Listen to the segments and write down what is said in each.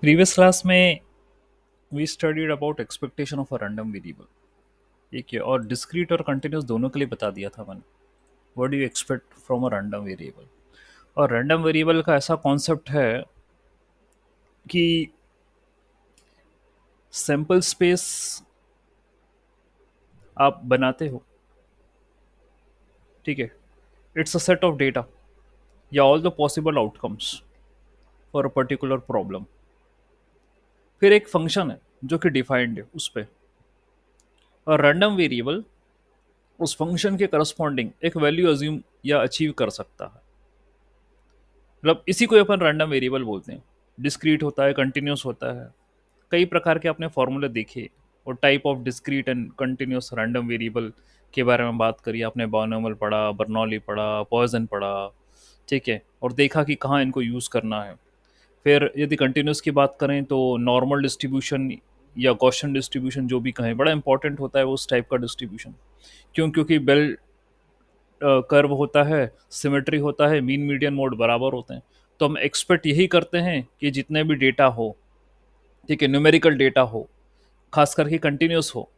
Previous class में we studied about expectation of a random variable. ठीक है, और डिस्क्रीट और कंटिन्यूस दोनों के लिए बता दिया था मैंने। What do you expect from a random variable. और रैंडम वेरिएबल का ऐसा कॉन्सेप्ट है कि सैम्पल स्पेस आप बनाते हो। ठीक है, it's a set of data या all the possible outcomes for a particular problem. फिर एक फंक्शन है जो कि डिफाइंड है उस पर, और रैंडम वेरिएबल उस फंक्शन के करस्पॉन्डिंग एक वैल्यू अज्यूम या अचीव कर सकता है। मतलब इसी को अपन रैंडम वेरिएबल बोलते हैं। डिस्क्रीट होता है, कंटिन्यूस होता है, कई प्रकार के आपने फॉर्मूले देखे। और type of discrete and continuous random variable के बारे में बात करी आपने। बायनॉर्मल पढ़ा, बर्नौली पढ़ा, पॉइसन पढ़ा। ठीक है, और देखा कि कहाँ इनको यूज़ करना है। फिर यदि कंटिन्यूस की बात करें तो नॉर्मल डिस्ट्रीब्यूशन या गॉसियन डिस्ट्रीब्यूशन जो भी कहें, बड़ा इंपॉर्टेंट होता है उस टाइप का डिस्ट्रीब्यूशन। क्यों? क्योंकि बेल कर्व होता है, सिमेट्री होता है, मीन मीडियन मोड बराबर होते हैं। तो हम एक्सपेक्ट यही करते हैं कि जितने भी डेटा हो, ठीक है, न्यूमेरिकल डेटा हो, खास करके कंटिन्यूस हो,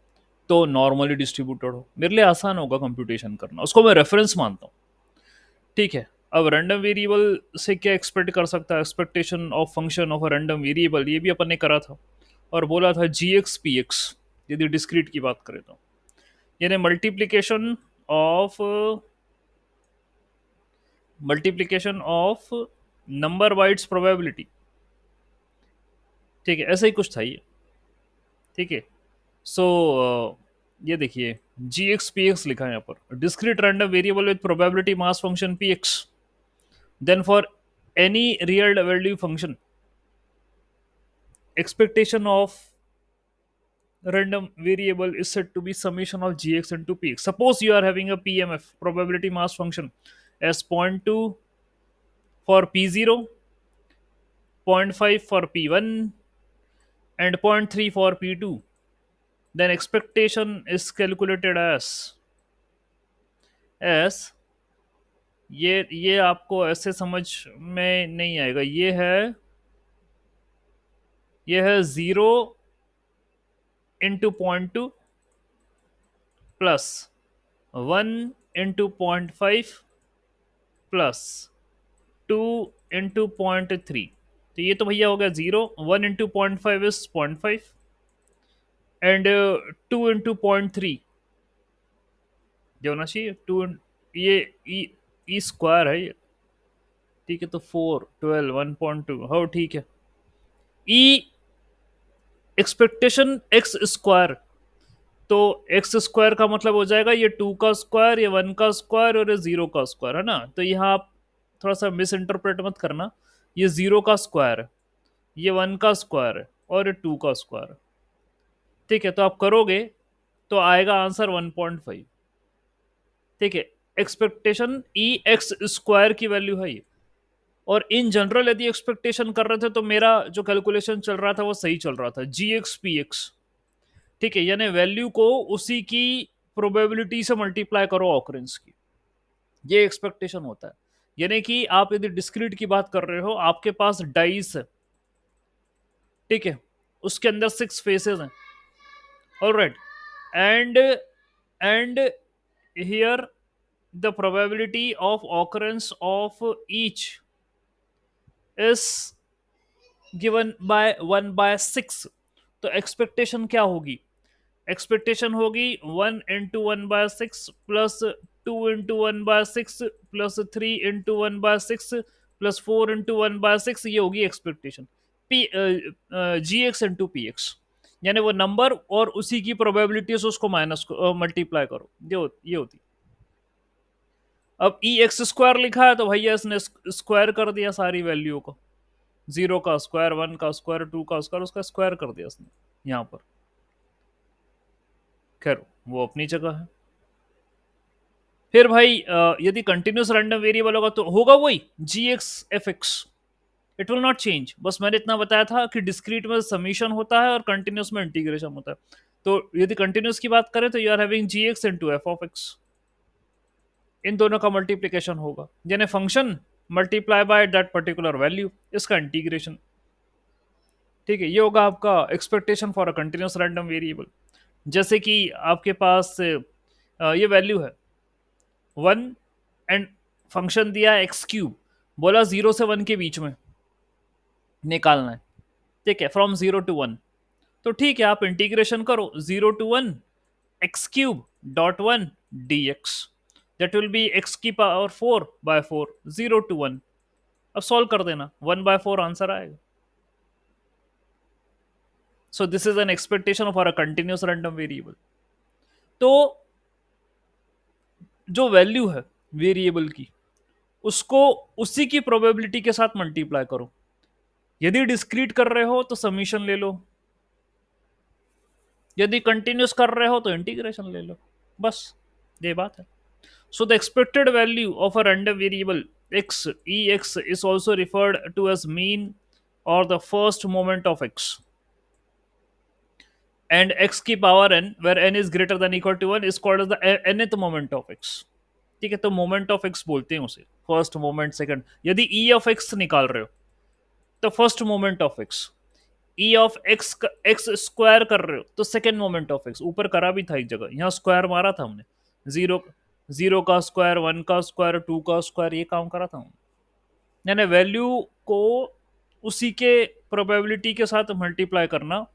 तो नॉर्मली डिस्ट्रीब्यूटेड हो। मेरे लिए आसान होगा कंप्यूटेशन करना, उसको मैं रेफरेंस मानता हूँ। ठीक है, अब रैंडम वेरिएबल से क्या एक्सपेक्ट कर सकता है? Expectation of function of a random variable, ये भी अपन ने करा था और बोला था जी एक्स पी एक्स। यदि डिस्क्रीट की बात करें तो यानी multiplication of number wides probability. ठीक है, ऐसा ही कुछ था ये। ठीक है, सो ये देखिए, जी एक्स पी एक्स लिखा है यहाँ पर, discrete random variable with probability mass function P X. Then for any real value function, expectation of random variable is said to be summation of gx into px. Suppose you are having a pmf, probability mass function, as zero point 0.2 for p0, zero point 0.5 for p1, and zero point 0.3 for p2. Then expectation is calculated as ये आपको ऐसे समझ में नहीं आएगा। ये है 0 into 0.2 plus 1 into 0.5 plus 2 into 0.3। तो ये तो भैया हो गया 0। 1 into 0.5 इज 0.5 एंड 2 into 0.3 जो होना चाहिए ये ई स्क्वायर है ये। ठीक है, तो 4 12 1.2, हो ठीक है। ई एक्सपेक्टेशन एक्स स्क्वायर, तो एक्स स्क्वायर का मतलब हो जाएगा ये 2 का स्क्वायर, ये 1 का स्क्वायर और ये 0 का स्क्वायर, है ना। तो यहाँ आप थोड़ा सा मिस इंटरप्रेट मत करना। ये 0 का स्क्वायर है, ये 1 का स्क्वायर है और ये 2 का स्क्वायर है। ठीक है, तो आप करोगे तो आएगा आंसर 1.5। ठीक है, एक्सपेक्टेशन ई एक्स स्क्वायर की वैल्यू है ये। और इन जनरल यदि एक्सपेक्टेशन कर रहे थे तो मेरा जो कैलकुलेशन चल रहा था वो सही चल रहा था, जी एक्स पी एक्स। ठीक है, यानी वैल्यू को उसी की प्रोबेबिलिटी से मल्टीप्लाई करो ऑकरेंस की, ये एक्सपेक्टेशन होता है। यानी कि आप यदि डिस्क्रीट की बात कर रहे हो, आपके पास डाइस है, ठीक है, उसके अंदर 6 फेसेस हैं। Alright, and and here the probability of occurrence of each is given by 1/6। तो एक्सपेक्टेशन क्या होगी? एक्सपेक्टेशन होगी 1 into 1/6 plus 2 into 1/6 plus 3 into 1/6 plus 4 into 1/6, ये होगी expectation P G X into P x. यानी वो नंबर और उसी की प्रोबेबिलिटी से उसको माइनस मल्टीप्लाई करो, ये होती। अब ई एक्स स्क्वायर लिखा है तो भैया इसने स्क्वायर कर दिया सारी वैल्यू को। 0 का स्क्वायर, 1 का स्क्वायर, 2 का स्क्वायर, उसका स्क्वायर कर दिया इसने यहाँ पर। खैर, वो अपनी जगह है। फिर भाई यदि कंटिन्यूस रैंडम वेरिएबल होगा तो होगा वही G X F X, it will not change. बस मैंने इतना बताया था कि डिस्क्रीट में समीशन होता है और कंटिन्यूस में इंटीग्रेशन होता है। तो यदि कंटिन्यूस की बात करें तो you are having G X into F of X, इन दोनों का मल्टीप्लीकेशन होगा, यानी function multiply by that particular value, इसका इंटीग्रेशन। ठीक है, ये होगा आपका expectation for a continuous random variable. जैसे कि आपके पास ये वैल्यू है 1 एंड फंक्शन दिया है एक्स क्यूब, बोला 0 से 1 के बीच में निकालना है। ठीक है, फ्रॉम 0 to 1। तो ठीक है, आप इंटीग्रेशन करो 0 to 1 x cube dot 1 D x, that will B x की पावर 4/4 0 to 1। अब सॉल्व कर देना, 1/4 आंसर आएगा। सो this is an expectation for a continuous random variable. तो जो वैल्यू है वेरिएबल की, उसको उसी की प्रोबेबिलिटी के साथ मल्टीप्लाई करो। यदि डिस्क्रीट कर रहे हो तो समीशन ले लो, यदि कंटिन्यूस कर रहे हो तो इंटीग्रेशन ले लो, बस ये बात है। So the expected value of a random variable x ex is also referred to as mean or the first moment of x, and x की power n where n is greater than equal to 1 is called as the nth moment of x। ठीक है, तो moment of x बोलते हैं उसे, first moment, second. यदि ई of x निकाल रहे हो तो first moment of x, E of x x square कर रहे हो तो सेकंड मोमेंट ऑफ एक्स। ऊपर करा भी था एक जगह, यहाँ स्क्वायर मारा था हमने, जीरो, जीरो का स्क्वायर, 1 का स्क्वायर, 2 का स्क्वायर, ये काम करा था हमने। यानी वैल्यू को उसी के प्रोबेबिलिटी के साथ मल्टीप्लाई करना,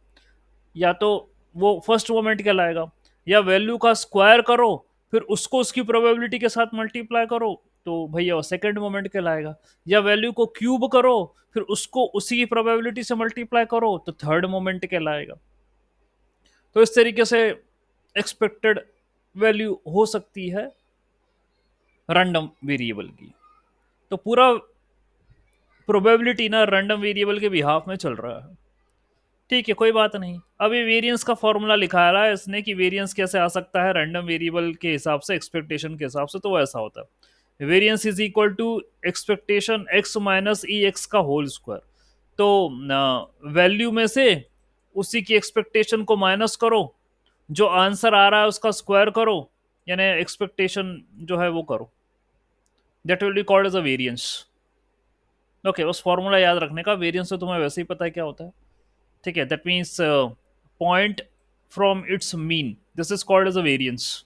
या तो वो फर्स्ट मोमेंट कहलाएगा, या वैल्यू का स्क्वायर करो फिर उसको उसकी प्रोबेबिलिटी के साथ मल्टीप्लाई करो तो भैया वो सेकंड मोमेंट कहलाएगा, या वैल्यू को क्यूब करो फिर उसको उसी की प्रोबेबिलिटी से मल्टीप्लाई करो तो थर्ड मोमेंट कहलाएगा। तो इस तरीके से एक्सपेक्टेड वैल्यू हो सकती है रैंडम वेरिएबल की। तो पूरा प्रोबेबिलिटी ना रैंडम वेरिएबल के बिहाफ में चल रहा है। ठीक है, कोई बात नहीं। अभी वेरिएंस का फॉर्मूला लिखा रहा है इसने कि वेरिएंस कैसे आ सकता है रैंडम वेरिएबल के हिसाब से, एक्सपेक्टेशन के हिसाब से, तो वो ऐसा होता है variance is equal to expectation X minus E X का होल स्क्वायर। तो वैल्यू में से उसी की एक्सपेक्टेशन को माइनस करो, जो आंसर आ रहा है उसका स्क्वायर करो, यानी एक्सपेक्टेशन जो है वो करो, that will be called as a variance. Okay, बस फॉर्मूला याद रखने का, वेरिएंस तो तुम्हें वैसे ही पता है क्या होता है। ठीक है, that means point from its mean, this is called as a variance.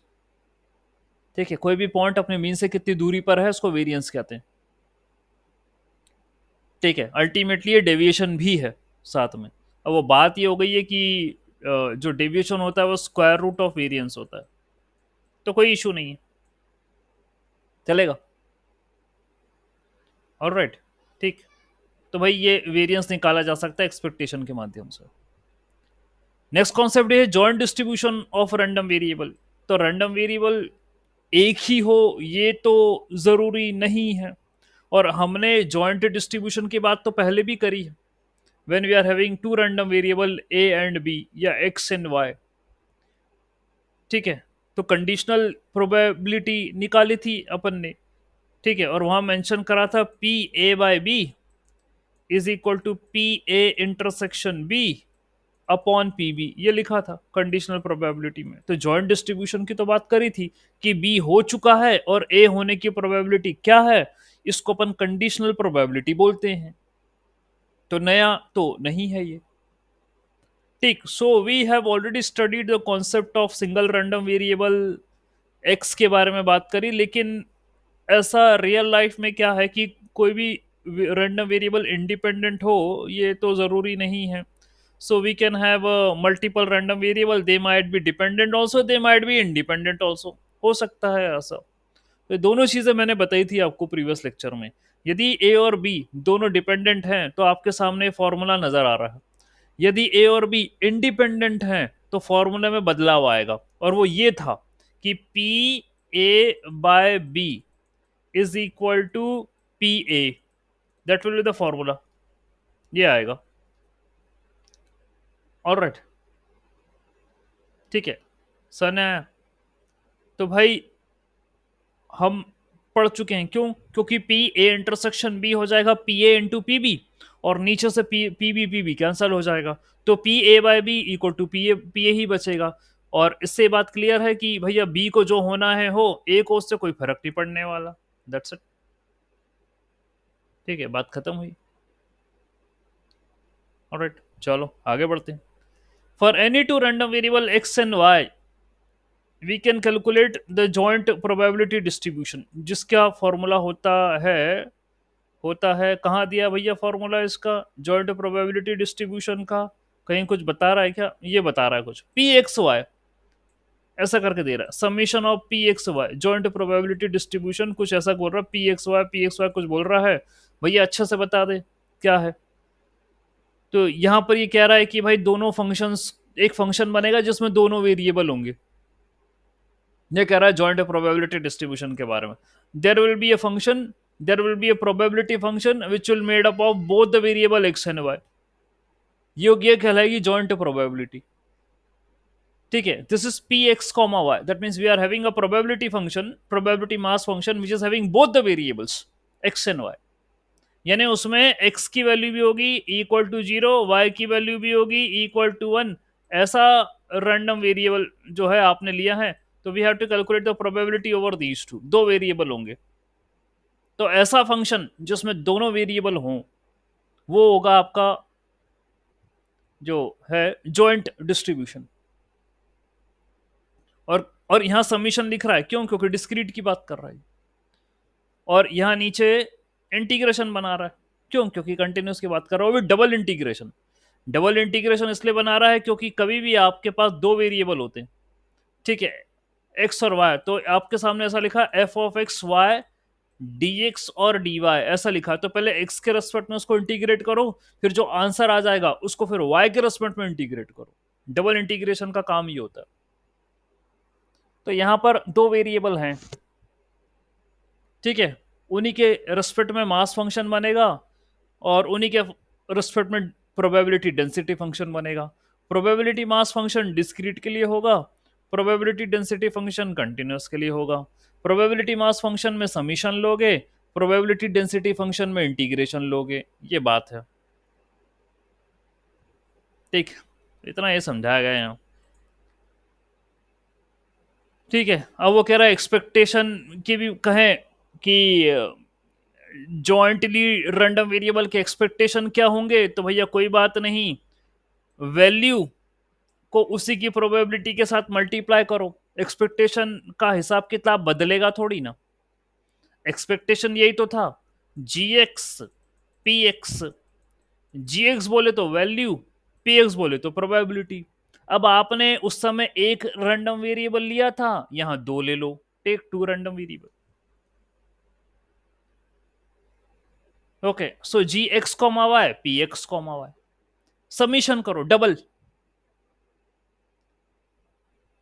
ठीक है, कोई भी पॉइंट अपने मीन से कितनी दूरी पर है उसको वेरिएंस कहते हैं। ठीक है, अल्टीमेटली ये डेविएशन भी है साथ में। अब वो बात ये हो गई है कि जो डेविएशन होता है वो स्क्वायर रूट ऑफ वेरिएंस होता है, तो कोई इशू नहीं है, चलेगा। ऑलराइट, ठीक। तो भाई ये वेरिएंस निकाला जा सकता है एक्सपेक्टेशन के माध्यम से। नेक्स्ट कॉन्सेप्ट है joint distribution of random variable. तो रैंडम वेरिएबल एक ही हो ये तो जरूरी नहीं है, और हमने जॉइंट डिस्ट्रीब्यूशन की बात तो पहले भी करी है, when we are having two random variable A and B या एक्स एंड वाई। ठीक है, तो कंडीशनल प्रोबेबिलिटी निकाली थी अपन ने। ठीक है, और वहां मेंशन करा था P A by B is equal to P A intersection B upon P B, ये लिखा था कंडीशनल प्रोबेबिलिटी में। तो जॉइंट डिस्ट्रीब्यूशन की तो बात करी थी कि बी हो चुका है और ए होने की प्रोबेबिलिटी क्या है, इसको अपन कंडीशनल प्रोबेबिलिटी बोलते हैं। तो नया तो नहीं है ये। ठीक, so we have already studied the concept of single random variable X के बारे में बात करी, लेकिन ऐसा रियल लाइफ में क्या है कि कोई भी रैंडम वेरिएबल इंडिपेंडेंट हो ये तो ज़रूरी नहीं है। So we can have multiple random variable, they might be dependent also, they might be independent also, हो सकता है ऐसा। तो दोनों चीज़ें मैंने बताई थी आपको प्रीवियस लेक्चर में। यदि ए और बी दोनों डिपेंडेंट हैं तो आपके सामने फॉर्मूला नज़र आ रहा है। यदि ए और बी इंडिपेंडेंट हैं तो फॉर्मूले में बदलाव आएगा, और वो ये था कि P A by B is equal to P A, that will be the formula, ये आएगा। ऑलराइट, ठीक है, सन है। तो भाई हम पढ़ चुके हैं, क्यों? क्योंकि पी ए इंटरसेक्शन बी हो जाएगा P A into P B, और नीचे से पी बी कैंसिल हो जाएगा, तो P A by B equal to P A ही बचेगा। और इससे बात क्लियर है कि भैया बी को जो होना है हो, ए को उससे कोई फर्क नहीं पड़ने वाला, दैट्स इट। ठीक है, बात खत्म हुई। ऑलराइट, चलो आगे बढ़ते हैं। For any two random variable X and Y we can calculate the joint probability distribution, जिसका फॉर्मूला होता है कहाँ दिया भैया फॉर्मूला इसका, जॉइंट प्रोबेबिलिटी डिस्ट्रीब्यूशन का? कहीं कुछ बता रहा है क्या? ये बता रहा है कुछ पी एक्स वाई ऐसा करके दे रहा है, summation of P X Y joint probability distribution, कुछ ऐसा बोल रहा है, पी एक्स वाई कुछ बोल रहा है। भैया अच्छे से बता दे क्या है। तो यहां पर ये कह रहा है कि भाई दोनों फंक्शंस, एक फंक्शन बनेगा जिसमें दोनों वेरिएबल होंगे। ये कह रहा है जॉइंट प्रोबेबिलिटी डिस्ट्रीब्यूशन के बारे में। There will be a function, there will be a probability function which will made up of both the variable X and Y. ये कहलाएगी जॉइंट प्रोबेबिलिटी। ठीक है, this is P X comma Y, that means we are having a probability function, probability mass function which is having both the variables X and Y. यानी उसमें x की value भी होगी equal to 0, y की value भी होगी equal to 1। ऐसा random variable जो है आपने लिया है, तो we have to calculate the probability over these two, दो वेरिएबल होंगे। तो ऐसा फंक्शन जिसमें दोनों वेरिएबल हों वो होगा आपका जो है जॉइंट डिस्ट्रीब्यूशन। और यहां समीशन लिख रहा है क्यों? क्योंकि डिस्क्रीट की बात कर रहा है। और यहां नीचे इंटीग्रेशन बना रहा है क्यों? क्योंकि कंटिन्यूस की बात कर रहा है, वो भी डबल इंटीग्रेशन। डबल इंटीग्रेशन इसलिए बना रहा है क्योंकि कभी भी आपके पास दो वेरिएबल होते हैं, ठीक है, एक्स और वाई, तो आपके सामने ऐसा लिखा F of X Y D X और डी वाई ऐसा लिखा है, तो पहले एक्स के रेस्पेक्ट में उसको इंटीग्रेट करो, फिर जो आंसर आ जाएगा उसको फिर वाई के रेस्पेक्ट में इंटीग्रेट करो। डबल इंटीग्रेशन का काम ये होता है। तो यहां पर दो वेरिएबल हैं, ठीक है, उन्हीं के रेस्पेक्ट में मास फंक्शन बनेगा और उन्हीं के रेस्पेक्ट में प्रोबेबिलिटी डेंसिटी फंक्शन बनेगा। प्रोबेबिलिटी मास फंक्शन डिस्क्रीट के लिए होगा, प्रोबेबिलिटी डेंसिटी फंक्शन कंटिन्यूस के लिए होगा। प्रोबेबिलिटी मास फंक्शन में समीशन लोगे, प्रोबेबिलिटी डेंसिटी फंक्शन में इंटीग्रेशन लोगे, ये बात है। ठीक, इतना ये समझाया गया यहाँ। ठीक है, अब वो कह रहा है एक्सपेक्टेशन की भी कहें कि जॉइंटली रैंडम वेरिएबल के एक्सपेक्टेशन क्या होंगे, तो भैया कोई बात नहीं, वैल्यू को उसी की प्रोबेबिलिटी के साथ मल्टीप्लाई करो। एक्सपेक्टेशन का हिसाब किताब बदलेगा थोड़ी ना। एक्सपेक्टेशन यही तो था, जी एक्स पी एक्स, जी एक्स बोले तो वैल्यू, पी एक्स बोले तो प्रोबेबिलिटी। अब आपने उस समय एक रैंडम वेरिएबल लिया था, यहां दो ले लो, take two random variable. Okay, so G X comma Y P X comma Y, summation करो डबल,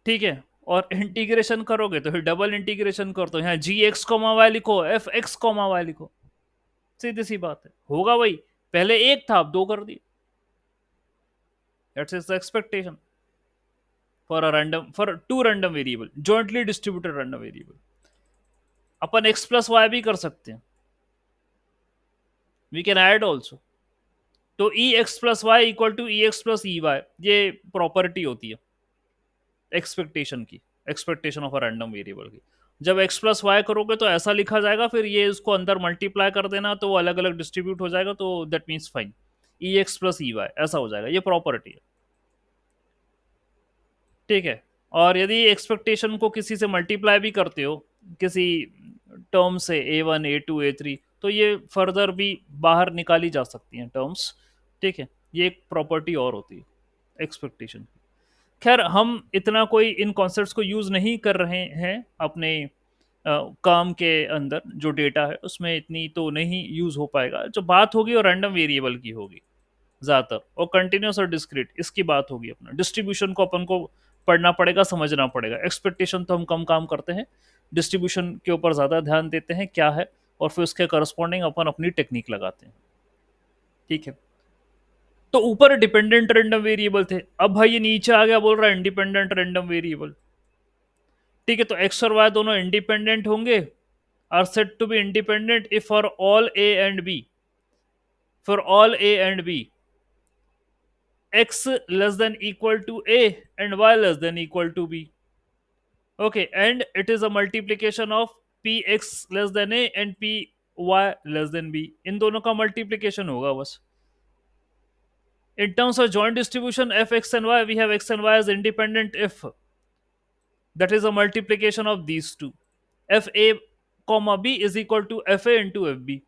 ठीक है, और इंटीग्रेशन करोगे तो फिर डबल इंटीग्रेशन कर दो, यहाँ जी एक्स कॉमा वाई लिखो, एफ एक्स कॉमा वाई लिखो, सीधी सी बात है, होगा वही। पहले एक था, अब दो कर दिए। That's is the expectation for two random variable, jointly distributed random variable. अपन एक्स प्लस वाई भी कर सकते हैं, वी कैन ऐड ऑल्सो। तो E X plus Y equal to E X plus E Y, ये प्रॉपर्टी होती है expectation की, expectation of a random variable की। जब x प्लस वाई करोगे तो ऐसा लिखा जाएगा, फिर ये इसको अंदर मल्टीप्लाई कर देना तो वो अलग अलग डिस्ट्रीब्यूट हो जाएगा, तो that means fine, E X plus E Y ऐसा हो जाएगा, ये प्रॉपर्टी है। ठीक है, और यदि एक्सपेक्टेशन को किसी से मल्टीप्लाई भी करते हो, किसी टर्म से a1 a2 a3, तो ये फर्दर भी बाहर निकाली जा सकती हैं टर्म्स। ठीक है, ये एक प्रॉपर्टी और होती है एक्सपेक्टेशन। खैर, हम इतना कोई इन कॉन्सेप्ट्स को यूज़ नहीं कर रहे हैं अपने काम के अंदर, जो डेटा है उसमें इतनी तो नहीं यूज़ हो पाएगा। जो बात होगी वो रैंडम वेरिएबल की होगी ज़्यादातर, और कंटिन्यूस और डिस्क्रीट इसकी बात होगी। अपना डिस्ट्रीब्यूशन को अपन को पढ़ना पड़ेगा, समझना पड़ेगा। एक्सपेक्टेशन तो हम कम काम करते हैं, डिस्ट्रीब्यूशन के ऊपर ज़्यादा ध्यान देते हैं क्या है, और फिर उसके करस्पॉन्डिंग अपन अपनी टेक्निक लगाते हैं। ठीक है, तो ऊपर डिपेंडेंट रैंडम वेरिएबल थे, अब भाई ये नीचे आ गया, बोल रहा है इंडिपेंडेंट रैंडम वेरिएबल। ठीक है, तो एक्स और वाई दोनों इंडिपेंडेंट होंगे, are said to be independent if for all A and B, for all A and B x less than equal to a and y less than equal to b. Okay, and it is a multiplication of px less than a and py less than b, इन दोनों का multiplication होगा बस। In terms of joint distribution f x and y, we have x and y as independent if that is a multiplication of these two. F a comma b is equal to f a into f b.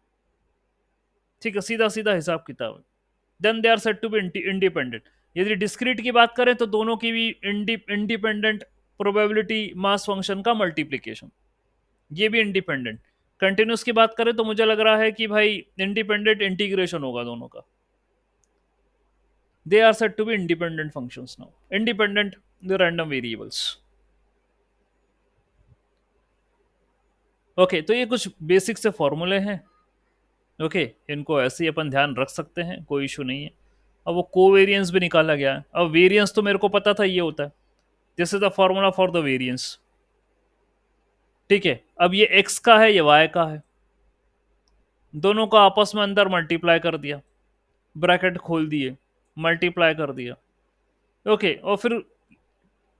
ठीक है, सीधा सीधा हिसाब किताब है. Then they are said to be independent. यदि discrete की बात करें तो दोनों की भी इंडिपेंडेंट प्रोबेबिलिटी मास फंक्शन का मल्टीप्लीकेशन, ये भी इंडिपेंडेंट. कंटिन्यूस की बात करें तो मुझे लग रहा है कि भाई इंडिपेंडेंट इंटीग्रेशन होगा दोनों का. They are said to be independent functions now, independent the random variables. Okay, तो ये कुछ बेसिक से फॉर्मूले हैं. ओके, इनको ऐसे ही अपन ध्यान रख सकते हैं, कोई इशू नहीं है. अब वो कोवेरियंस भी निकाला गया है. अब वेरियंस तो मेरे को पता था ये होता है. This is the formula for the variance. ठीक है, अब ये x का है, ये y का है, दोनों को आपस में अंदर मल्टीप्लाई कर दिया, ब्रैकेट खोल दिए, मल्टीप्लाई कर दिया. ओके, और फिर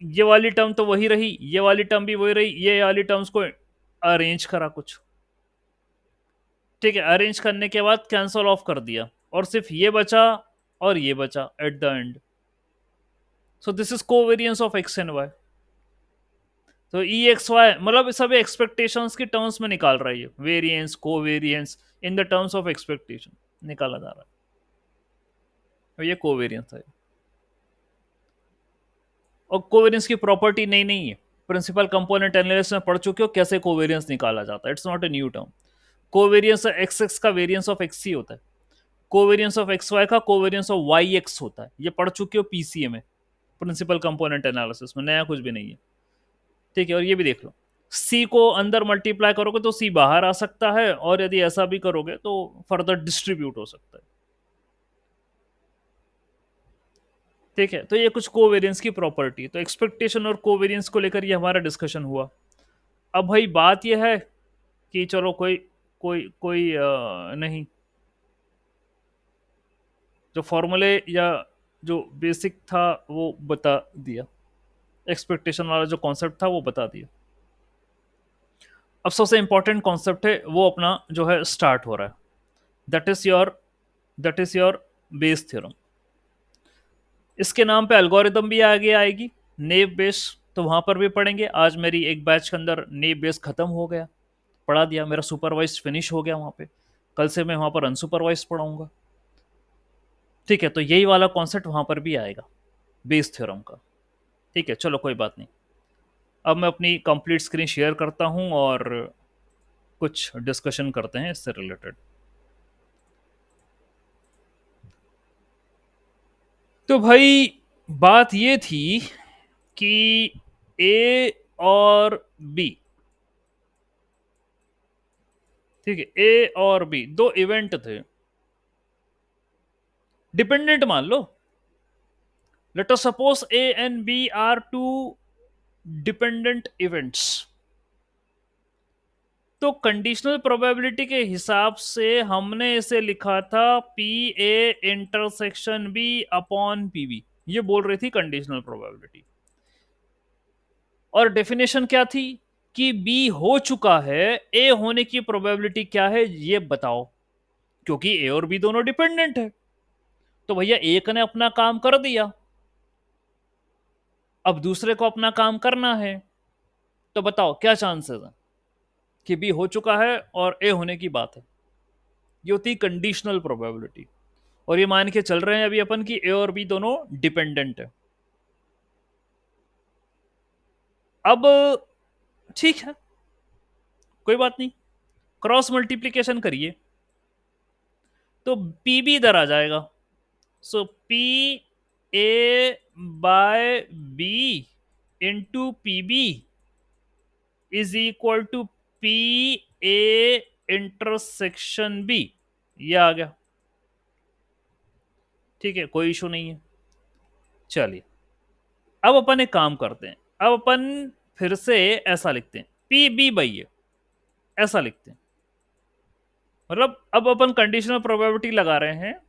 ये वाली टर्म तो वही रही, ये वाली टर्म भी वही रही, ये वाली टर्म्स को अरेंज करा कुछ. ठीक है, अरेंज करने के बाद कैंसल ऑफ कर दिया और सिर्फ ये बचा और ये बचा at the end. So this is covariance of X and Y. तो ई एक्स वाई मतलब सभी एक्सपेक्टेशंस की टर्म्स में निकाल रहा है, variance covariance in the terms of expectation निकाला जा रहा है. तो ये कोवेरियंस है. और कोवेरियंस की प्रॉपर्टी नई नहीं है, प्रिंसिपल कंपोनेंट एनालिसिस में पढ़ चुके हो कैसे कोवेरियंस निकाला जाता है. It's not a new term. Covariance x x का वेरियंस ऑफ एक्स ही होता है, कोवेरियंस ऑफ एक्स वाई का कोवेरियंस ऑफ वाई एक्स होता है. ये पढ़ चुके हो पीसीए में, प्रिंसिपल कंपोनेंट एनालिसिस में, नया कुछ भी नहीं है. ठीक है, और ये भी देख लो, सी को अंदर मल्टीप्लाई करोगे तो सी बाहर आ सकता है, और यदि ऐसा भी करोगे तो फर्दर डिस्ट्रीब्यूट हो सकता है. ठीक है, तो ये कुछ कोवेरियंस की प्रॉपर्टी. तो एक्सपेक्टेशन और कोवेरियंस को लेकर ये हमारा डिस्कशन हुआ. अब भाई बात ये है कि चलो कोई कोई कोई नहीं, जो फॉर्मूले या जो बेसिक था वो बता दिया, एक्सपेक्टेशन वाला जो कॉन्सेप्ट था वो बता दिया. अब सबसे इंपॉर्टेंट कॉन्सेप्ट है वो अपना जो है स्टार्ट हो रहा है. That is your Bayes theorem. इसके नाम पे एल्गोरिदम भी आगे आएगी, नेव बेस, तो वहां पर भी पढ़ेंगे. आज मेरी एक बैच के अंदर नेव बेस खत्म हो गया, पढ़ा दिया, मेरा सुपरवाइज फिनिश हो गया वहां पे. कल से मैं वहां पर अनसुपरवाइज पढ़ाऊंगा. ठीक है, तो यही वाला कॉन्सेप्ट वहां पर भी आएगा बेस थ्योरम का. ठीक है, चलो कोई बात नहीं. अब मैं अपनी कंप्लीट स्क्रीन शेयर करता हूं और कुछ डिस्कशन करते हैं इससे रिलेटेड. तो भाई बात ये थी कि ए और बी, ठीक है, ए और बी दो इवेंट थे, डिपेंडेंट मान लो. Let us suppose A and B are two dependent events. तो कंडीशनल प्रोबेबिलिटी के हिसाब से हमने इसे लिखा था P A intersection B upon P B. ये बोल रही थी कंडीशनल प्रोबेबिलिटी. और डेफिनेशन क्या थी कि बी हो चुका है, ए होने की प्रोबेबिलिटी क्या है ये बताओ. क्योंकि ए और बी दोनों डिपेंडेंट है, तो भैया एक ने अपना काम कर दिया, अब दूसरे को अपना काम करना है. तो बताओ क्या चांसेस है कि बी हो चुका है और ए होने की बात है. ये होती कंडीशनल प्रोबेबिलिटी. और ये मान के चल रहे हैं अभी अपन कि ए और बी दोनों डिपेंडेंट है. अब ठीक है, कोई बात नहीं, क्रॉस मल्टीप्लीकेशन करिए तो पी बी इधर आ जाएगा. So P A by B into P B is equal to P A intersection B. ये आ गया. ठीक है, कोई इशू नहीं है. चलिए, अब अपन एक काम करते हैं. अब अपन फिर से ऐसा लिखते हैं, पी बी बाई ए, ऐसा लिखते हैं. मतलब अब अपन कंडीशनल प्रोबेबिलिटी लगा रहे हैं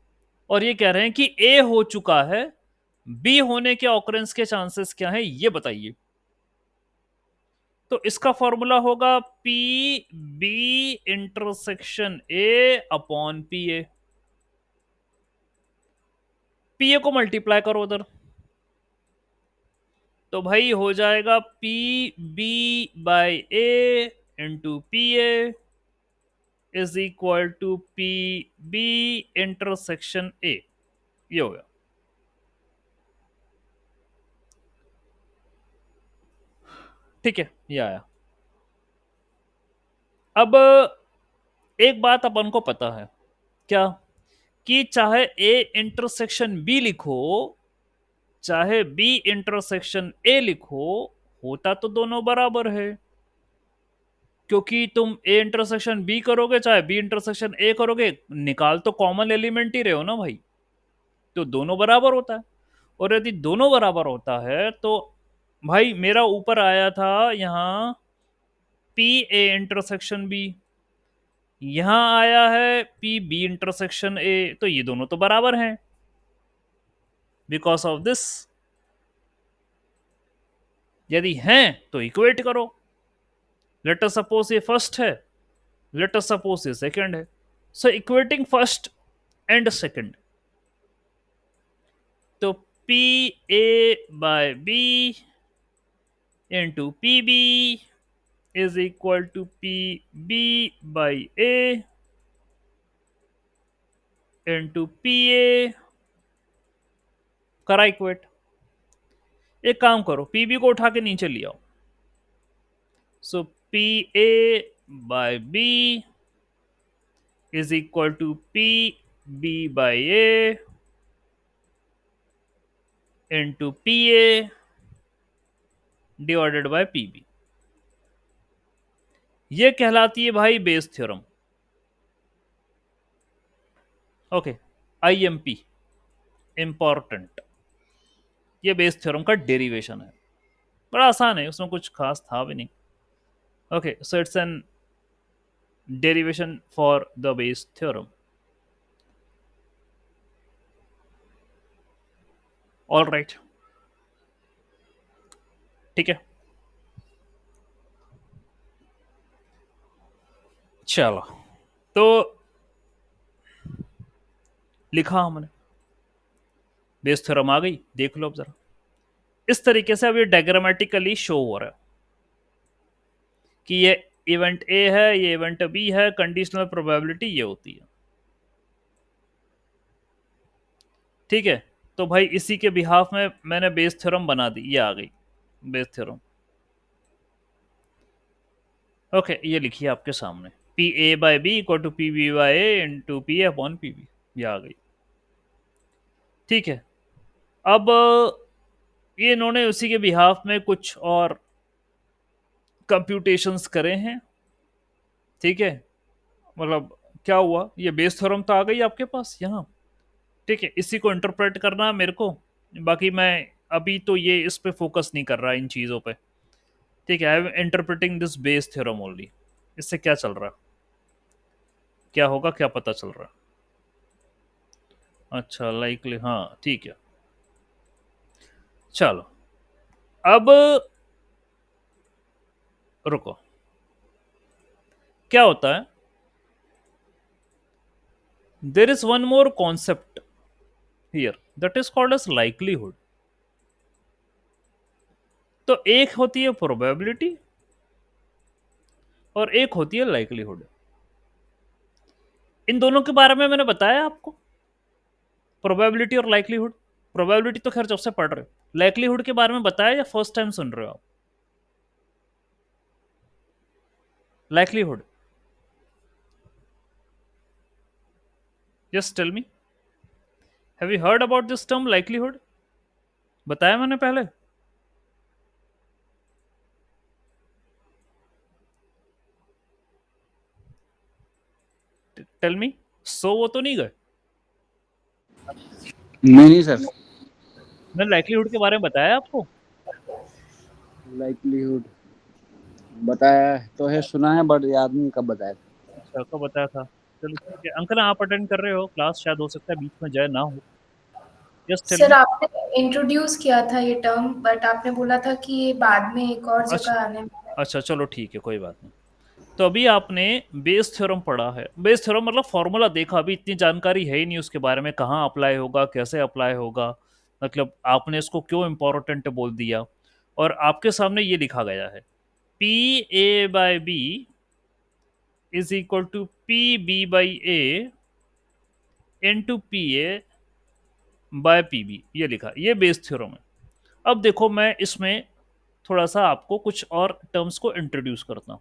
और ये कह रहे हैं कि ए हो चुका है, बी होने के ऑकरेंस के चांसेस क्या है ये बताइए. तो इसका फॉर्मूला होगा P B intersection A upon P A. P A को मल्टीप्लाई करो उधर, तो भाई हो जाएगा P B by A into P A is equal to P B intersection A. ये हो गया। ठीक है, ये आया। अब एक बात अपन को पता है क्या, कि चाहे ए इंटरसेक्शन बी लिखो चाहे बी इंटरसेक्शन ए लिखो, होता तो दोनों बराबर है, क्योंकि तुम ए इंटरसेक्शन बी करोगे चाहे बी इंटरसेक्शन ए करोगे, निकाल तो कॉमन एलिमेंट ही रहे हो ना भाई, तो दोनों बराबर होता है। और यदि दोनों बराबर होता है तो भाई मेरा ऊपर आया था यहाँ पी ए इंटरसेक्शन बी, यहां आया है पी बी इंटरसेक्शन ए, तो ये दोनों तो बराबर हैं। बिकॉज ऑफ दिस, यदि हैं तो इक्वेट करो। लेट अस सपोज ये फर्स्ट है, लेट अस सपोज ये सेकंड है, so equating first and second, तो P A by B into P B is equal to P B by A into P A, करा equate. एक काम करो, P B को उठा के नीचे ले आओ, so P A by B is equal to P B by A into P A divided by P B. ये कहलाती है भाई Bayes theorem. Okay, IMP important, ये बेस थ्योरम का डेरिवेशन है, बड़ा आसान है, उसमें कुछ खास था भी नहीं। Okay, so it's an derivation for the Bayes theorem. All right, ठीक है, चलो तो लिखा हमने, बेस थ्योरम आ गई, देख लो अब जरा। इस तरीके से अब ये डायग्रामेटिकली शो हो रहा है कि ये इवेंट ए है, ये इवेंट बी है, कंडीशनल प्रोबेबिलिटी ये होती है। ठीक है, तो भाई इसी के बिहाफ में मैंने बेस थ्योरम बना दी, ये आ गई बेस थ्योरम। ओके, ये लिखिए आपके सामने, P A by B equal to P B by A into P A upon P B, ये आ गई। ठीक है, अब ये इन्होंने उसी के बिहाफ में कुछ और कंप्यूटेशंस करे हैं। ठीक है, मतलब क्या हुआ, ये बेस थ्योरम तो आ गई आपके पास यहाँ। ठीक है, इसी को इंटरप्रेट करना है मेरे को, बाकी मैं अभी तो ये इस पे फोकस नहीं कर रहा इन चीज़ों पे। ठीक है, I am interpreting this Bayes theorem only. इससे क्या चल रहा है, क्या होगा, क्या पता चल रहा है। अच्छा, लाइकली, हाँ ठीक है, चलो अब रुको, क्या होता है, there is one more concept here that is called as likelihood. तो एक होती है प्रोबेबिलिटी और एक होती है लाइकलीहुड। इन दोनों के बारे में मैंने बताया आपको, प्रोबेबिलिटी और लाइकलीहुड। प्रोबेबिलिटी तो खैर जब से पढ़ रहे हो, लाइकलीहुड के बारे में बताया या फर्स्ट टाइम सुन रहे हो आप? Likelihood, just tell me, have you heard about this term likelihood? बताया मैंने पहले? टेल मी, सो वो तो नहीं गए? नहीं सर, मैंने लाइकलीहुड के बारे में बताया आपको? लाइकलीहुड बताया तो है, सुना है, बट याद नहीं कब बताया। अच्छा, आपको बताया था, चलो ठीक है। अंकल आप अटेंड कर रहे हो क्लास, शायद हो सकता है बीच में जय ना हो, जस्ट टेल सर मी। आपने इंट्रोड्यूस किया था ये टर्म, बट आपने बोला था कि ये बाद में एक और अच्छा जगह आने वाला है। अच्छा, चलो ठीक है, कोई बात नहीं। तो अभी आपने बेस थ्योरम पढ़ा है। बेस थ्योरम मतलब फॉर्मूला देखा, अभी इतनी जानकारी है ही नहीं उसके बारे में, कहाँ अप्लाई होगा, कैसे अप्लाई होगा, मतलब आपने इसको क्यों इम्पोर्टेंट बोल दिया। और आपके सामने ये लिखा गया है, P A by B is equal to P B by A into P A by P B, ये लिखा, ये बेस थ्योरम है। अब देखो मैं इसमें थोड़ा सा आपको कुछ और टर्म्स को इंट्रोड्यूस करता हूं।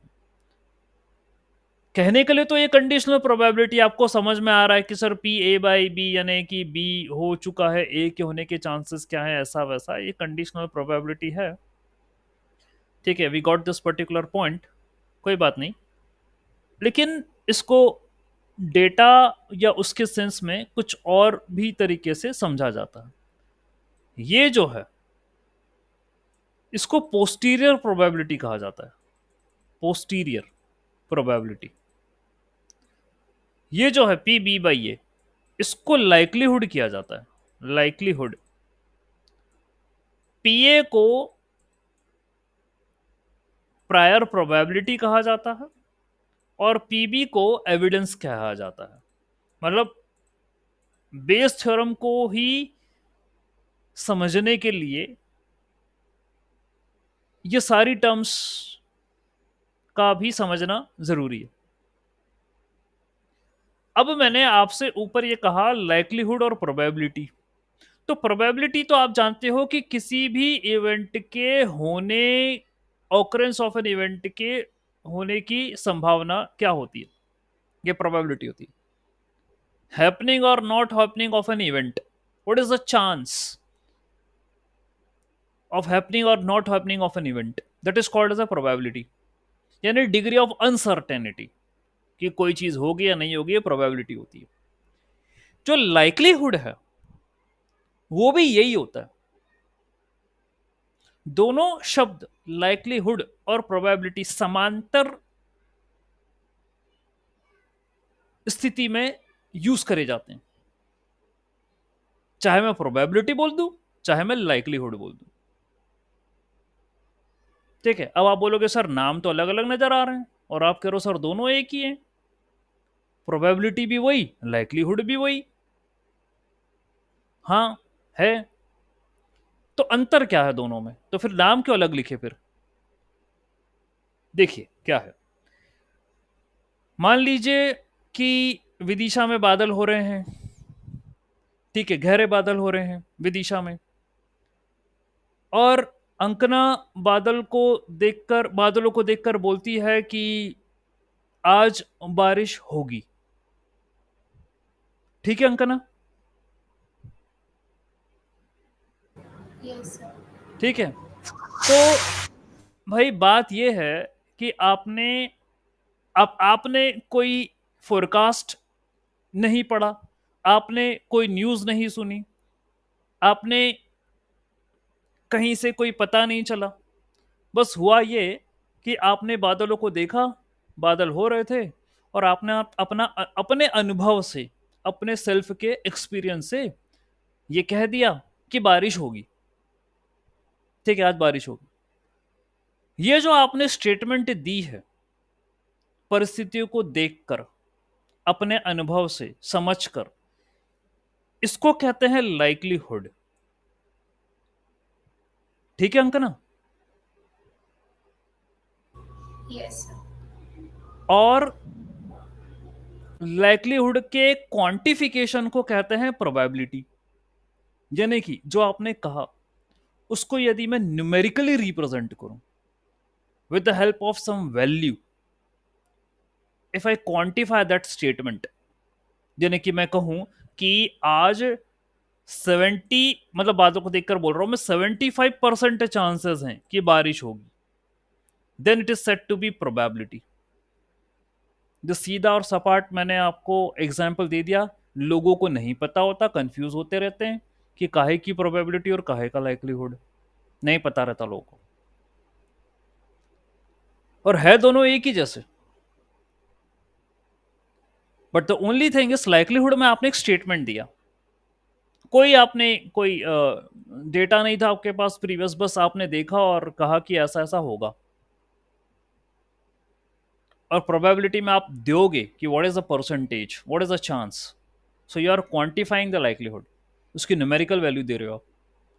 कहने के लिए तो ये कंडीशनल प्रोबेबिलिटी आपको समझ में आ रहा है कि sir P A by B यानी कि बी हो चुका है, ए के होने के चांसेस क्या है, ऐसा वैसा, ये कंडीशनल प्रोबेबिलिटी है। ठीक है, we got this particular point, कोई बात नहीं। लेकिन इसको डेटा या उसके सेंस में कुछ और भी तरीके से समझा जाता है। ये जो है इसको पोस्टीरियर प्रोबेबिलिटी कहा जाता है। पोस्टीरियर प्रोबेबिलिटी, ये जो है पी बी बाई ए, इसको लाइक्लीहुड किया जाता है। लाइक्लीहुड, पीए को प्रायर प्रोबेबिलिटी कहा जाता है और पीबी को एविडेंस कहा जाता है। मतलब बेस थ्योरम को ही समझने के लिए ये सारी टर्म्स का भी समझना जरूरी है। अब मैंने आपसे ऊपर ये कहा लाइक्लीहुड और प्रोबेबिलिटी, तो प्रोबेबिलिटी तो आप जानते हो कि किसी भी इवेंट के होने, ऑकरेंस ऑफ एन इवेंट के होने की संभावना क्या होती है, ये प्रोबेबिलिटी होती है। हैपनिंग और not happening of an event, what is the chance of happening और not happening of an event, that is called as a probability, यानी डिग्री ऑफ अनसर्टेनिटी कि कोई चीज होगी या नहीं होगी, ये प्रोबेबिलिटी होती है। जो लाइक्लीहुड है वो भी यही होता है। दोनों शब्द लाइक्लीहुड और प्रोबेबिलिटी समांतर स्थिति में यूज करे जाते हैं, चाहे मैं प्रोबेबिलिटी बोल दूं चाहे मैं लाइक्लीहुड बोल दूं। ठीक है, अब आप बोलोगे सर नाम तो अलग अलग नजर आ रहे हैं, और आप कह रहे हो सर दोनों एक ही हैं, प्रोबेबिलिटी भी वही लाइक्लीहुड भी वही। हाँ है, तो अंतर क्या है दोनों में, तो फिर नाम क्यों अलग लिखे फिर। देखिए क्या है, मान लीजिए कि विदिशा में बादल हो रहे हैं, ठीक है, गहरे बादल हो रहे हैं विदिशा में, और अंकना बादलों को देखकर बोलती है कि आज बारिश होगी। ठीक है अंकना, यस सर। ठीक है। तो भाई बात यह है कि आपने कोई फोरकास्ट नहीं पढ़ा, आपने कोई न्यूज नहीं सुनी, आपने कहीं से कोई पता नहीं चला, बस हुआ ये कि आपने बादलों को देखा, बादल हो रहे थे, और आपने अपना अपने अनुभव से, अपने सेल्फ के एक्सपीरियंस से ये कह दिया कि बारिश होगी। ठीक है, आज बारिश होगी। ये जो आपने स्टेटमेंट दी है परिस्थितियों को देखकर, अपने अनुभव से समझकर, इसको कहते हैं लाइक्लीहुड। ठीक है अंकना, यस सर। और लाइक्लीहुड के क्वांटिफिकेशन को कहते हैं प्रोबेबिलिटी। यानी कि जो आपने कहा उसको यदि मैं न्यूमेरिकली रिप्रेजेंट करूं with the help of some value, if I quantify that statement, यानी कि मैं कहूं कि आज 70, मतलब बातों को देखकर बोल रहा हूं मैं, 75% चांसेस हैं कि बारिश होगी, then it is set to be probability. जो सीधा और सपाट मैंने आपको एग्जाम्पल दे दिया, लोगों को नहीं पता होता, कंफ्यूज होते रहते हैं कि काहे की प्रोबेबिलिटी और काहे का लाइक्लीहुड, नहीं पता रहता लोगों को, और है दोनों एक ही जैसे। But the only thing is likelihood में आपने एक स्टेटमेंट दिया, कोई डेटा नहीं था आपके पास प्रीवियस, बस आपने देखा और कहा कि ऐसा ऐसा होगा। और प्रोबेबिलिटी में आप दोगे कि what is the percentage, what is the chance, so you are quantifying the likelihood, उसकी न्यूमेरिकल वैल्यू दे रहे हो आप,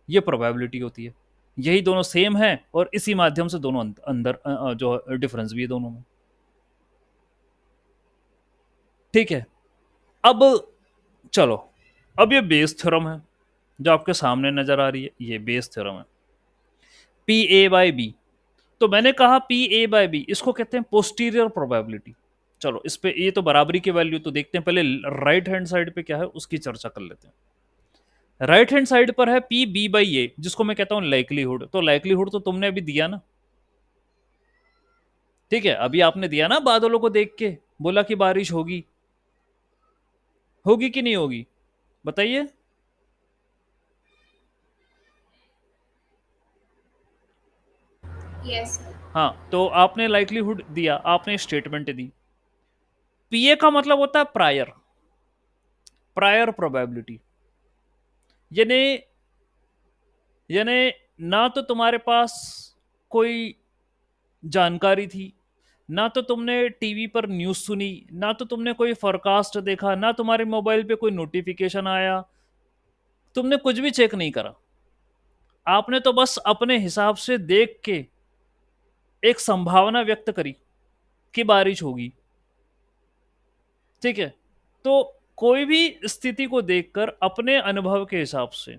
ये प्रोबेबिलिटी होती है। यही दोनों सेम है और इसी माध्यम से दोनों अंदर जो डिफरेंस भी है दोनों में। ठीक है, अब चलो, अब ये बेस थ्योरम है जो आपके सामने नजर आ रही है, ये बेस थ्योरम है, पी ए बाई बी। तो मैंने कहा पी ए बाई बी, इसको कहते हैं पोस्टीरियर प्रोबेबिलिटी। चलो इस पे, ये तो बराबरी की वैल्यू तो देखते हैं, पहले राइट हैंड साइड पे क्या है उसकी चर्चा कर लेते हैं। राइट हैंड साइड पर है पी बी बाई ए, जिसको मैं कहता हूं लाइक्लीहुड। तो लाइक्लीहुड तो तुमने अभी दिया ना, ठीक है, अभी आपने दिया ना, बादलों को देख के बोला कि बारिश होगी, होगी कि नहीं होगी, बताइए। Yes, sir. हाँ, तो आपने लाइक्लीहुड दिया, आपने स्टेटमेंट दी। पीए का मतलब होता है प्रायर, प्रायर प्रोबेबिलिटी। यानी यानी ना तो तुम्हारे पास कोई जानकारी थी, ना तो तुमने टीवी पर न्यूज़ सुनी, ना तो तुमने कोई फोरकास्ट देखा, ना तुम्हारे मोबाइल पे कोई नोटिफिकेशन आया, तुमने कुछ भी चेक नहीं करा, आपने तो बस अपने हिसाब से देख के एक संभावना व्यक्त करी कि बारिश होगी। ठीक है, तो कोई भी स्थिति को देखकर अपने अनुभव के हिसाब से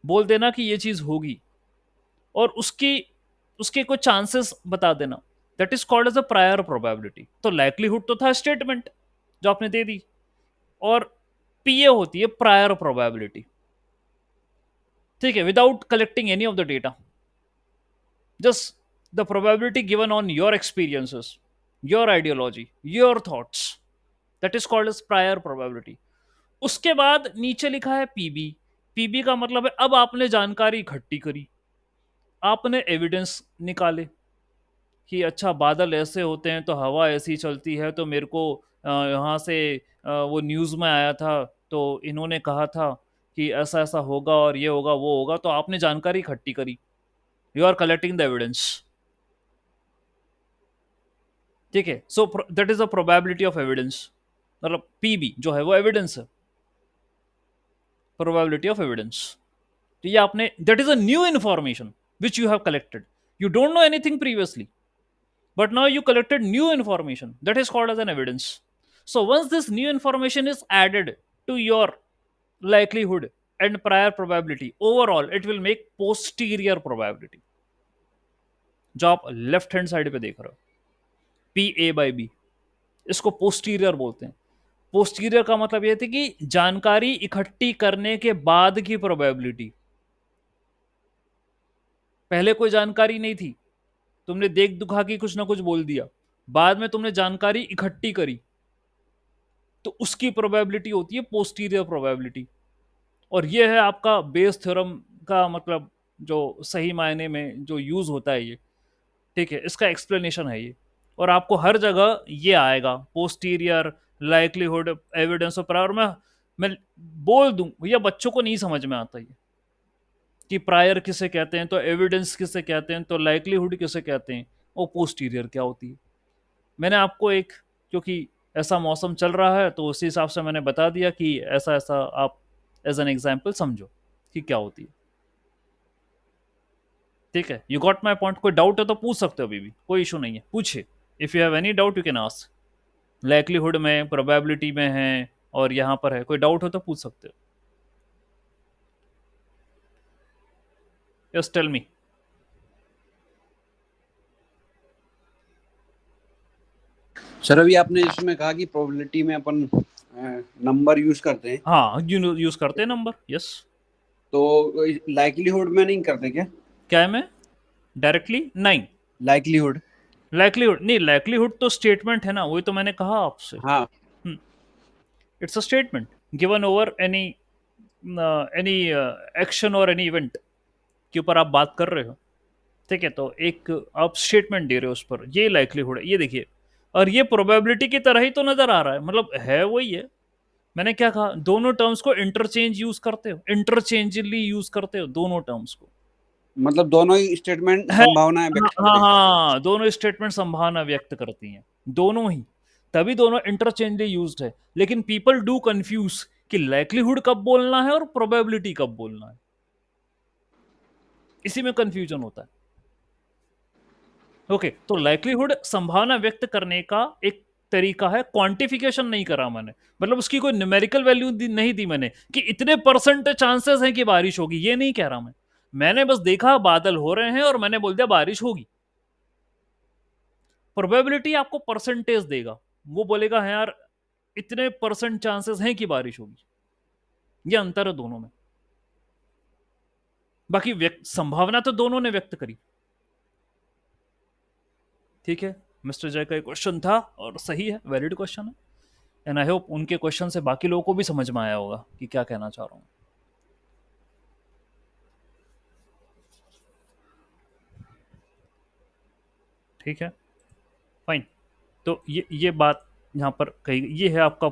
बोल देना कि ये चीज होगी और उसकी उसके कुछ चांसेस बता देना, that is called as a prior probability. तो लाइक्लीहुड तो था स्टेटमेंट जो आपने दे दी, और पीए होती है प्रायर प्रोबेबिलिटी। ठीक है, without collecting any of the data, just the probability given on your experiences, your ideology, your thoughts, that is called as prior probability। उसके बाद नीचे लिखा है पीबी। पीबी का मतलब है अब आपने जानकारी इकट्ठी करी, आपने एविडेंस निकाले कि अच्छा बादल ऐसे होते हैं तो हवा ऐसी चलती है, तो मेरे को यहाँ से वो न्यूज़ में आया था, तो इन्होंने कहा था कि ऐसा ऐसा होगा और ये होगा वो होगा, तो आपने जानकारी इकट्ठी करी, you are collecting the evidence. ठीक है, so that is a probability of evidence, मतलब पीबी जो है वो एविडेंस है, प्रोबेबिलिटी ऑफ एविडेंस। तो ये आपने, that is a new information which you have collected, you don't know anything previously, but now you collected new information, that is called as an evidence। So once this new information is added to your likelihood and prior probability, overall it will make posterior probability, जो आप left hand side पे देख रहे हो, P A by B, इसको posterior बोलते हैं। Posterior का मतलब यह थी कि जानकारी इकट्ठी करने के बाद की प्रोबेबिलिटी, पहले कोई जानकारी नहीं थी, तुमने देख दुखा की कुछ ना कुछ बोल दिया, बाद में तुमने जानकारी इकट्ठी करी, तो उसकी प्रोबेबिलिटी होती है पोस्टीरियर प्रोबेबिलिटी। और ये है आपका बेस थ्योरम का मतलब, जो सही मायने में जो यूज होता है ये। ठीक है, इसका एक्सप्लेनेशन है ये, और आपको हर जगह ये आएगा, posterior, likelihood, evidence of prior. मैं बोल दूं, भैया बच्चों को नहीं समझ में आता ये कि प्रायर किसे कहते हैं, तो एविडेंस किसे कहते हैं, तो लाइक्लीहुड किसे कहते हैं, और पोस्टीरियर क्या होती है। मैंने आपको एक, क्योंकि ऐसा मौसम चल रहा है तो उसी हिसाब से मैंने बता दिया कि ऐसा ऐसा, आप एज एन एग्जाम्पल समझो कि क्या होती है। ठीक है, यू गॉट माई पॉइंट। कोई डाउट है तो पूछ सकते हो, अभी भी कोई इशू नहीं है, पूछिए। If you have any doubt you can ask, likelihood में, प्रोबेबिलिटी में है और यहाँ पर है, कोई डाउट हो तो पूछ सकते हो। Yes tell me. सर अभी आपने इसमें कहा कि प्रोबेबिलिटी में अपन नंबर यूज करते हैं, हाँ, यूज करते हैं नंबर, यस। तो लाइक्लीहुड में नहीं करते क्या? क्या है, मैं डायरेक्टली नहीं। लाइक्लीहुड, लाइक्लीहुड नहीं, लाइक्लीहुड तो स्टेटमेंट है ना, वही तो मैंने कहा आपसे। हाँ it's a statement given over any any action और एनी इवेंट के ऊपर आप बात कर रहे हो। ठीक है, तो एक आप स्टेटमेंट दे रहे हो उस पर, ये लाइक्लीहुड है, ये देखिए। और ये प्रोबेबिलिटी की तरह ही तो नजर आ रहा है, मतलब है वही है। मैंने क्या कहा, दोनों टर्म्स को इंटरचेंज यूज करते हो, इंटरचेंजली यूज करते हो दोनों टर्म्स को। मतलब दोनों ही स्टेटमेंट है। संभावनाएं हाँ व्यक्त हाँ करते हैं। हाँ, दोनों स्टेटमेंट संभावना व्यक्त करती हैं, दोनों ही, तभी दोनों इंटरचेंजली यूज्ड है। लेकिन पीपल डू कंफ्यूज कि लाइक्लीहुड कब बोलना है और प्रोबेबिलिटी कब बोलना है, इसी में कंफ्यूजन होता है। ओके, तो लाइक्लीहुड संभावना व्यक्त करने का एक तरीका है, क्वांटिफिकेशन नहीं करा मैंने, मतलब उसकी कोई न्यूमेरिकल वैल्यू नहीं दी मैंने कि इतने परसेंट चांसेस हैं कि बारिश होगी, ये नहीं कह रहा मैंने बस देखा बादल हो रहे हैं और मैंने बोल दिया बारिश होगी। प्रोबेबिलिटी आपको परसेंटेज देगा, वो बोलेगा हाँ यार इतने परसेंट चांसेस हैं कि बारिश होगी, ये अंतर है दोनों में। बाकी संभावना तो दोनों ने व्यक्त करी। ठीक है, मिस्टर जय का क्वेश्चन था और सही है, वैलिड क्वेश्चन है, एंड आई होप उनके क्वेश्चन से बाकी लोगों को भी समझ में आया होगा कि क्या कहना चाह रहा हूं। ठीक है, फाइन। तो ये बात यहाँ पर कही, ये है आपका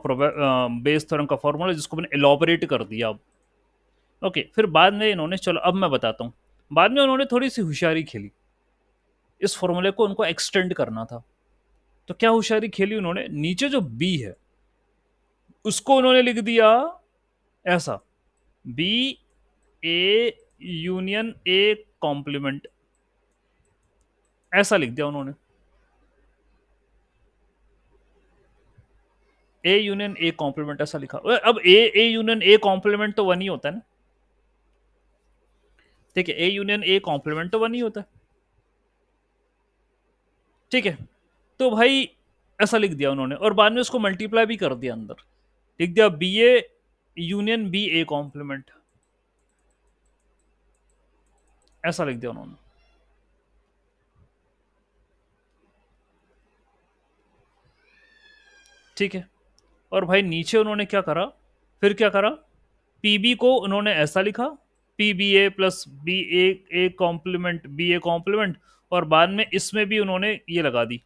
बेस थ्योरम का फॉर्मूला जिसको मैंने एलॉबरेट कर दिया अब। ओके, फिर बाद में इन्होंने, चलो अब मैं बताता हूँ, बाद में उन्होंने थोड़ी सी होशियारी खेली, इस फॉर्मूले को उनको एक्सटेंड करना था। तो क्या होशियारी खेली उन्होंने, नीचे जो बी है उसको उन्होंने लिख दिया ऐसा, B A union A complement, ऐसा लिख दिया उन्होंने। ए यूनियन ए कॉम्प्लीमेंट ऐसा लिखा। अब ए यूनियन ए कॉम्प्लीमेंट तो वन ही होता है ना, ठीक है, ए यूनियन ए कॉम्प्लीमेंट तो वन ही होता है। ठीक है, तो भाई ऐसा लिख दिया उन्होंने, और बाद में उसको मल्टीप्लाई भी कर दिया अंदर, लिख दिया B A union B A complement, ऐसा लिख दिया उन्होंने। ठीक है, और भाई नीचे उन्होंने क्या करा, फिर क्या करा, पीबी को उन्होंने ऐसा लिखा, P B A plus B A complement B A complement, और बाद में इसमें भी उन्होंने ये लगा दी।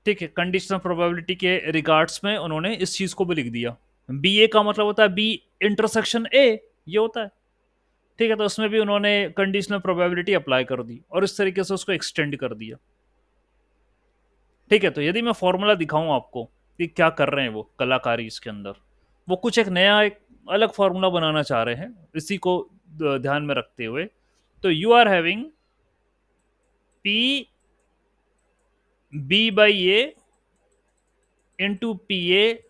ठीक है, कंडीशनल प्रोबेबिलिटी के रिगार्ड्स में उन्होंने इस चीज को भी लिख दिया, बी ए का मतलब होता है बी इंटरसेक्शन ए, ये होता है। ठीक है, तो उसमें भी उन्होंने कंडीशनल प्रोबेबिलिटी अप्लाई कर दी और इस तरीके से उसको एक्सटेंड कर दिया। ठीक है, तो यदि मैं फॉर्मूला दिखाऊं आपको कि क्या कर रहे हैं वो कलाकारी इसके अंदर, वो कुछ एक नया एक अलग फॉर्मूला बनाना चाह रहे हैं, इसी को ध्यान में रखते हुए। तो you are having P B by A into P A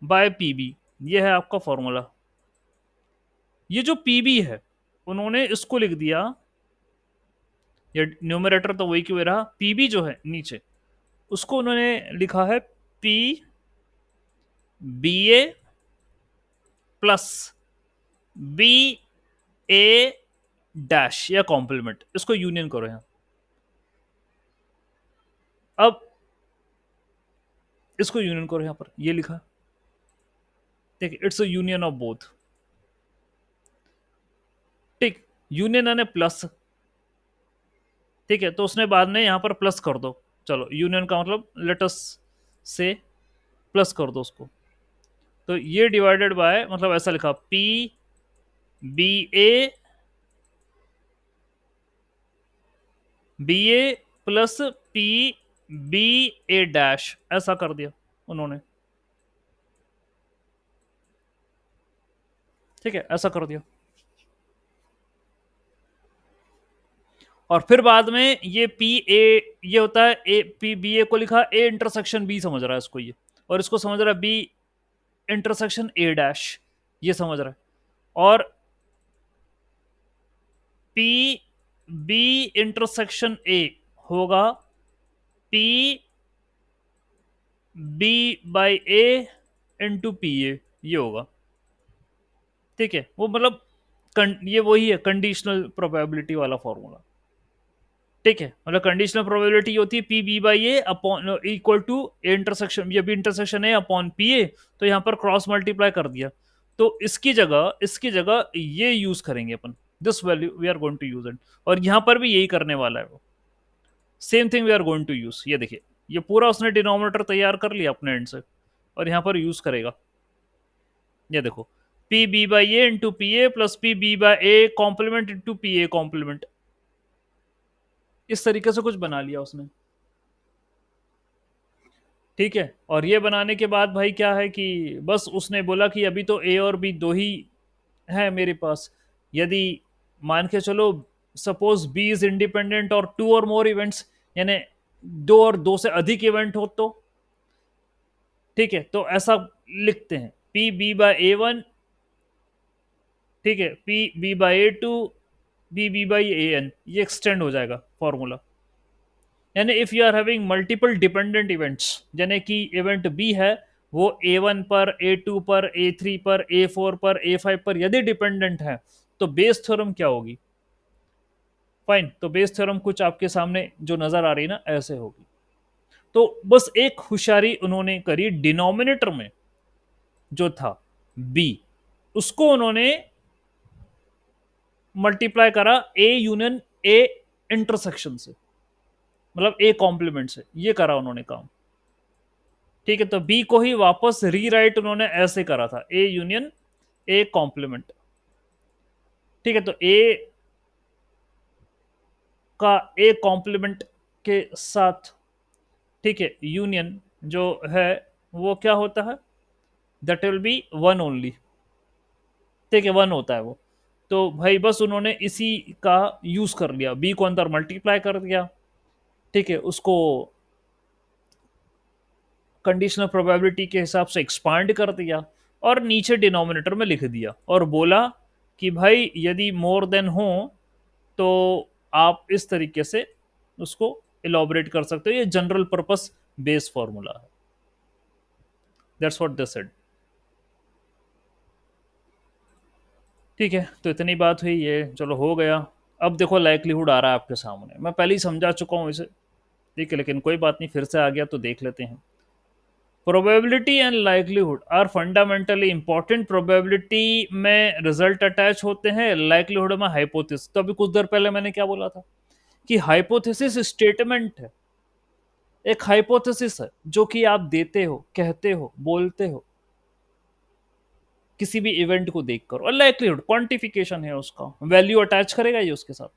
by P B, ये है आपका फॉर्मूला। ये जो पी बी है उन्होंने इसको लिख दिया, ये न्यूमरेटर तो वही क्यों रहा, पी बी जो है नीचे उसको उन्होंने लिखा है P B A plus B A dash या कॉम्प्लीमेंट, इसको यूनियन करो यहां। अब इसको यूनियन करो यहां पर, ये लिखा, ठीक है, it's a union of both. ठीक, यूनियन यानी प्लस, ठीक है, तो उसने बाद में यहां पर प्लस कर दो, चलो यूनियन का मतलब लेटस से प्लस कर दो उसको, तो ये डिवाइडेड बाय, मतलब ऐसा लिखा P B A plus P B A dash, ऐसा कर दिया उन्होंने। ठीक है, ऐसा कर दिया, और फिर बाद में ये पी ए, ये होता है ए पी बी ए को लिखा ए इंटरसेक्शन बी समझ रहा है इसको ये, और इसको समझ रहा है बी इंटरसेक्शन ए डैश, ये समझ रहा है, और पी बी इंटरसेक्शन ए होगा P B by A into P A, ये होगा। ठीक है, वो मतलब ये वही है कंडीशनल प्रोबेबिलिटी वाला फॉर्मूला। ठीक है, मतलब कंडीशनल प्रोबेबिलिटी होती है P B by A upon equal to A intersection, ये भी इंटरसेक्शन है अपॉन पी ए, तो यहाँ पर क्रॉस मल्टीप्लाई कर दिया, तो इसकी जगह ये यूज करेंगे अपन, this value we are going to use it, और यहाँ पर भी यही करने वाला है वो, same thing we are going to use. ये देखिए, ये पूरा उसने डिनोमिनेटर तैयार कर लिया अपने एंड से, और यहाँ पर यूज करेगा, ये देखो P B by A into P A plus P B by A complement into P A complement, इस तरीके से कुछ बना लिया उसने। ठीक है, और ये बनाने के बाद भाई क्या है कि बस उसने बोला कि अभी तो ए और बी दो ही है मेरे पास, यदि मान के चलो सपोज बी इज इंडिपेंडेंट और टू और मोर इवेंट्स, यानी दो और दो से अधिक इवेंट हो तो, ठीक है, तो ऐसा लिखते हैं P B by A one, ठीक है, P B by A two, B B by A N, ये एक्सटेंड हो जाएगा फॉर्मूला। यानी if you are having multiple dependent events, यानी कि इवेंट बी है वो ए वन पर, ए टू पर, ए थ्री पर, ए फोर पर, ए फाइव पर यदि डिपेंडेंट है, तो बेस थ्योरम क्या होगी? फाइन, तो बेस थ्योरम कुछ आपके सामने जो नजर आ रही ना ऐसे होगी। तो बस एक होशियारी उन्होंने करी, डिनोमिनेटर में जो था बी, उसको उन्होंने मल्टीप्लाई करा ए यूनियन ए इंटरसेक्शन से, मतलब ए कॉम्प्लीमेंट से, ये करा उन्होंने काम। ठीक है, तो बी को ही वापस रीराइट उन्होंने ऐसे करा था, ए यूनियन ए कॉम्प्लीमेंट। ठीक है, तो ए का ए कॉम्प्लीमेंट के साथ, ठीक है, यूनियन जो है वो क्या होता है, that will B one only. ठीक है, वन होता है वो। तो भाई बस उन्होंने इसी का यूज कर लिया, बी को अंदर मल्टीप्लाई कर दिया, ठीक है, उसको कंडीशनल प्रोबेबिलिटी के हिसाब से एक्सपांड कर दिया और नीचे डिनोमिनेटर में लिख दिया और बोला कि भाई यदि मोर देन हो तो आप इस तरीके से उसको इलॉबरेट कर सकते हो, ये जनरल पर्पस बेस फॉर्मूला है। That's what they said. ठीक है, तो इतनी बात हुई, ये चलो हो गया। अब देखो लाइक्लीहुड आ रहा है आपके सामने, मैं पहले ही समझा चुका हूँ इसे, ठीक है, लेकिन कोई बात नहीं, फिर से आ गया तो देख लेते हैं। Probability and likelihood are fundamentally important. Probability में रिजल्ट अटैच होते हैं, लाइक्लीहुड में हाइपोथेसिस। तो अभी कुछ देर पहले मैंने क्या बोला था कि हाइपोथेसिस स्टेटमेंट है, एक हाइपोथेसिस है जो कि आप देते हो, कहते हो, बोलते हो किसी भी इवेंट को देखकर, और लाइक्लीहुड क्वांटिफिकेशन है, उसका वैल्यू अटैच करेगा ये उसके साथ।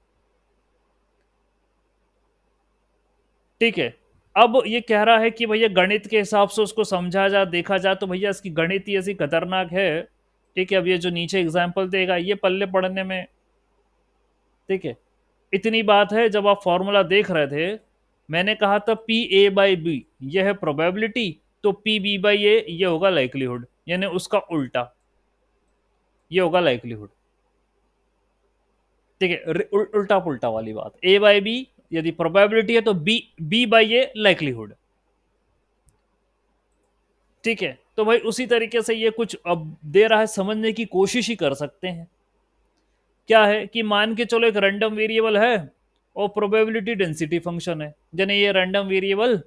ठीक है, अब ये कह रहा है कि भैया गणित के हिसाब से उसको समझा जा, देखा जाए तो भैया इसकी गणित ही ऐसी खतरनाक है। ठीक है, अब ये जो नीचे एग्जाम्पल देगा ये पल्ले पड़ने में, ठीक है, इतनी बात है, जब आप फॉर्मूला देख रहे थे मैंने कहा था पी ए बाई बी ये है प्रोबेबिलिटी, तो पी बी बाई ए ये होगा लाइक्लीहुड, यानी उसका उल्टा ये होगा लाइक्लीहुड। ठीक है, उल्टा पुल्टा वाली बात, ए बाई बी यदि प्रोबेबिलिटी है तो B B by A likelihood. ठीक है, तो भाई उसी तरीके से ये कुछ अब दे रहा है, समझने की कोशिश ही कर सकते हैं। क्या है कि मान के चलो एक रैंडम वेरिएबल है और प्रोबेबिलिटी डेंसिटी फंक्शन है, यानी ये random variable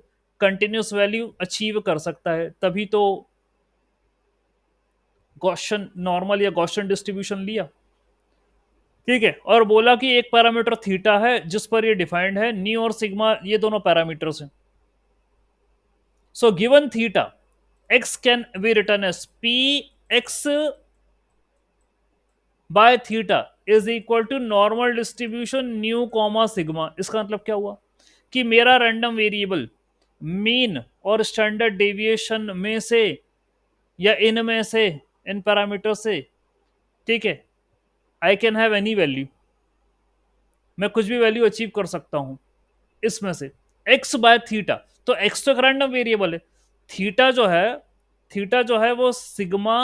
continuous value achieve कर सकता है, तभी तो गॉसियन नॉर्मल या गॉसियन डिस्ट्रीब्यूशन लिया। ठीक है, और बोला कि एक पैरामीटर थीटा है जिस पर ये डिफाइंड है, न्यू और सिग्मा ये दोनों पैरामीटर्स हैं। So given theta x can be written as p x by theta is equal to normal distribution nu comma sigma. इसका मतलब क्या हुआ कि मेरा रैंडम वेरिएबल मीन और स्टैंडर्ड डेविएशन में से या इनमें से, इन पैरामीटर से, ठीक है, I can have any value, मैं कुछ भी वैल्यू अचीव कर सकता हूं इसमें से, x बाय थीटा। तो x तो एक रैंडम वेरिएबल है, थीटा जो है, थीटा जो है वो सिग्मा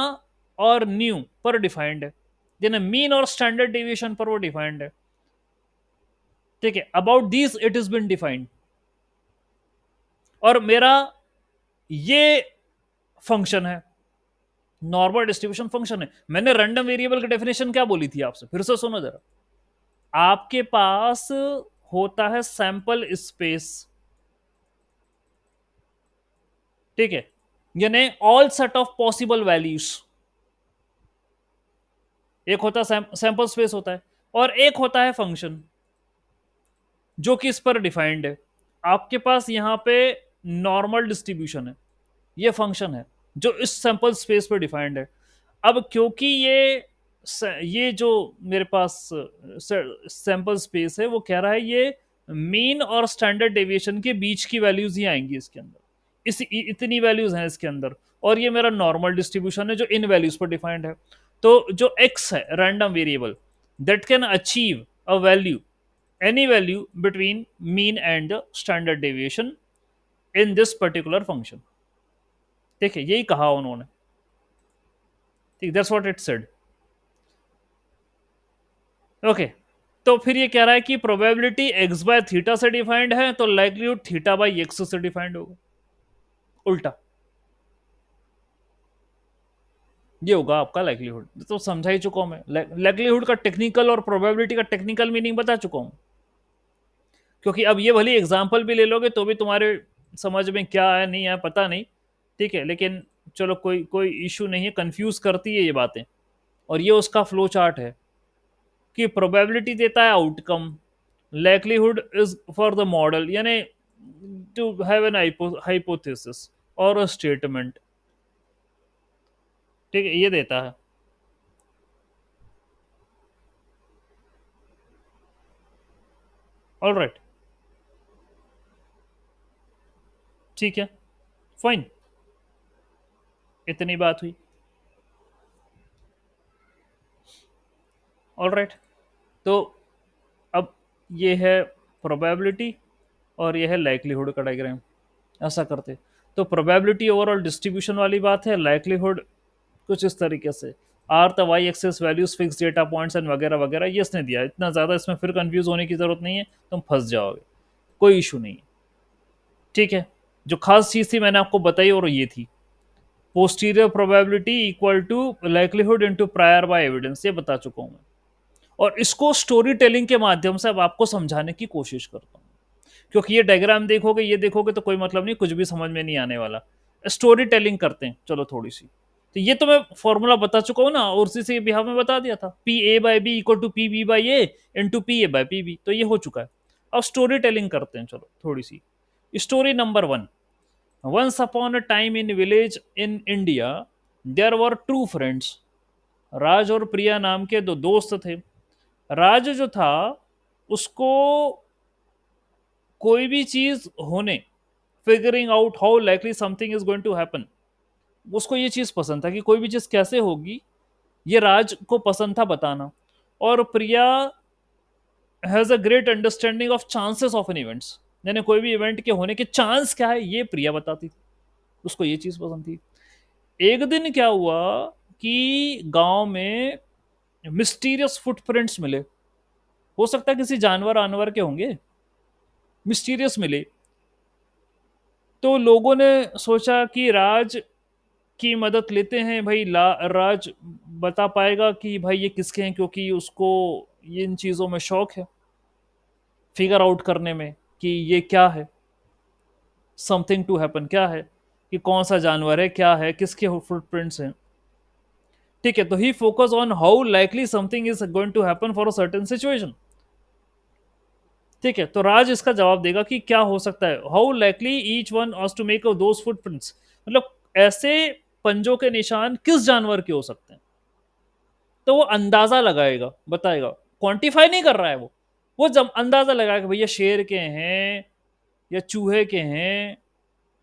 और न्यू पर डिफाइंड है, यानी मीन और स्टैंडर्ड डेविएशन पर वो डिफाइंड है। ठीक है, about this it is been defined, और मेरा ये फंक्शन है, नॉर्मल डिस्ट्रीब्यूशन फंक्शन है। मैंने रैंडम वेरिएबल की डेफिनेशन क्या बोली थी आपसे, फिर से सुनो जरा। आपके पास होता है सैंपल स्पेस, ठीक है, यानी all set of possible values. एक होता है सैंपल स्पेस होता है, और एक होता है फंक्शन जो कि इस पर डिफाइंड है। आपके पास यहां पे नॉर्मल डिस्ट्रीब्यूशन है, ये फंक्शन है जो इस सैंपल स्पेस पर डिफाइंड है। अब क्योंकि ये जो मेरे पास सैंपल स्पेस है वो कह रहा है ये मीन और स्टैंडर्ड डेविएशन के बीच की वैल्यूज ही आएंगी इसके अंदर, इतनी वैल्यूज हैं इसके अंदर, और ये मेरा नॉर्मल डिस्ट्रीब्यूशन है जो इन वैल्यूज पर डिफाइंड है। तो जो x है random variable that can achieve a value, any value between mean and the standard deviation in this particular function. ठीक है, यही कहा उन्होंने। ठीक, that's what it said. Okay, तो फिर ये कह रहा है कि प्रोबेबिलिटी x बाय थीटा से डिफाइंड है तो लाइक्लीहुड थीटा बाय x से डिफाइंड होगा, उल्टा ये होगा आपका लाइक्लीहुड। तो समझा ही चुका हूं मैं, लाइक्लीहुड का टेक्निकल और प्रोबेबिलिटी का टेक्निकल मीनिंग बता चुका हूं, क्योंकि अब ये भली एग्जांपल भी ले लोगे तो भी तुम्हारे समझ में क्या है नहीं है पता नहीं, ठीक है, लेकिन चलो कोई कोई इशू नहीं है, कंफ्यूज करती है ये बातें। और ये उसका फ्लो चार्ट है कि प्रोबेबिलिटी देता है outcome, likelihood is for the model यानी to have an hypothesis और a statement। ठीक है, ये देता है। ऑल राइट, ठीक है, फाइन, इतनी बात हुई। ऑल राइट, तो अब ये है प्रोबेबिलिटी और ये है लाइक्लीहुड का डायग्राम। ऐसा करते तो प्रोबेबिलिटी ओवरऑल डिस्ट्रीब्यूशन वाली बात है, लाइक्लीहुड कुछ इस तरीके से are the Y X's values fix data points and वगैरह वगैरह, ये इसने दिया। इतना ज़्यादा इसमें फिर कंफ्यूज होने की ज़रूरत नहीं है, तुम फंस जाओगे, कोई इशू नहीं है। ठीक है, जो खास चीज़ थी मैंने आपको बताई और ये थी posterior probability equal to likelihood into prior by evidence, ये बता चुका हूं मैं। और इसको स्टोरी टेलिंग के माध्यम से अब आपको समझाने की कोशिश करता हूं, क्योंकि ये डायग्राम देखोगे ये देखोगे तो कोई मतलब नहीं, कुछ भी समझ में नहीं आने वाला। स्टोरी टेलिंग करते हैं चलो थोड़ी सी। तो ये तो मैं फॉर्मूला बता चुका हूं ना, और उसी से बिहार में बता दिया था, P A by B equal to P B by A into P A by P B, तो ये हो चुका है। अब स्टोरी टेलिंग करते हैं चलो थोड़ी सी। Story number 1, once upon a time in village in India there were two friends. Raj और प्रिया नाम के दो दोस्त थे। राज जो था उसको कोई भी चीज होने, figuring out how likely something is going to happen, उसको ये चीज पसंद था कि कोई भी चीज कैसे होगी, ये राज को पसंद था बताना। और Priya has a great understanding of chances of an events, यानी कोई भी इवेंट के होने के चांस क्या है ये प्रिया बताती थी, उसको ये चीज पसंद थी। एक दिन क्या हुआ कि गांव में मिस्टीरियस फुटप्रिंट्स मिले, हो सकता है किसी जानवर आनवर के होंगे, मिस्टीरियस मिले। तो लोगों ने सोचा कि राज की मदद लेते हैं भाई, राज बता पाएगा कि भाई ये किसके हैं, क्योंकि उसको ये इन चीज़ों में शौक है, फिगर आउट करने में कि ये क्या है, समथिंग टू हैपन क्या है, कि कौन सा जानवर है, क्या है, किसके फुटप्रिंट्स हैं। ठीक है, तो he focus on how likely something is going to happen for a certain situation. ठीक है, तो राज इसका जवाब देगा कि क्या हो सकता है, how likely each one was to make those footprints, मतलब ऐसे पंजों के निशान किस जानवर के हो सकते हैं। तो वो अंदाजा लगाएगा, बताएगा, क्वांटिफाई नहीं कर रहा है वो जब अंदाजा लगाएगा भैया शेर के हैं या चूहे के हैं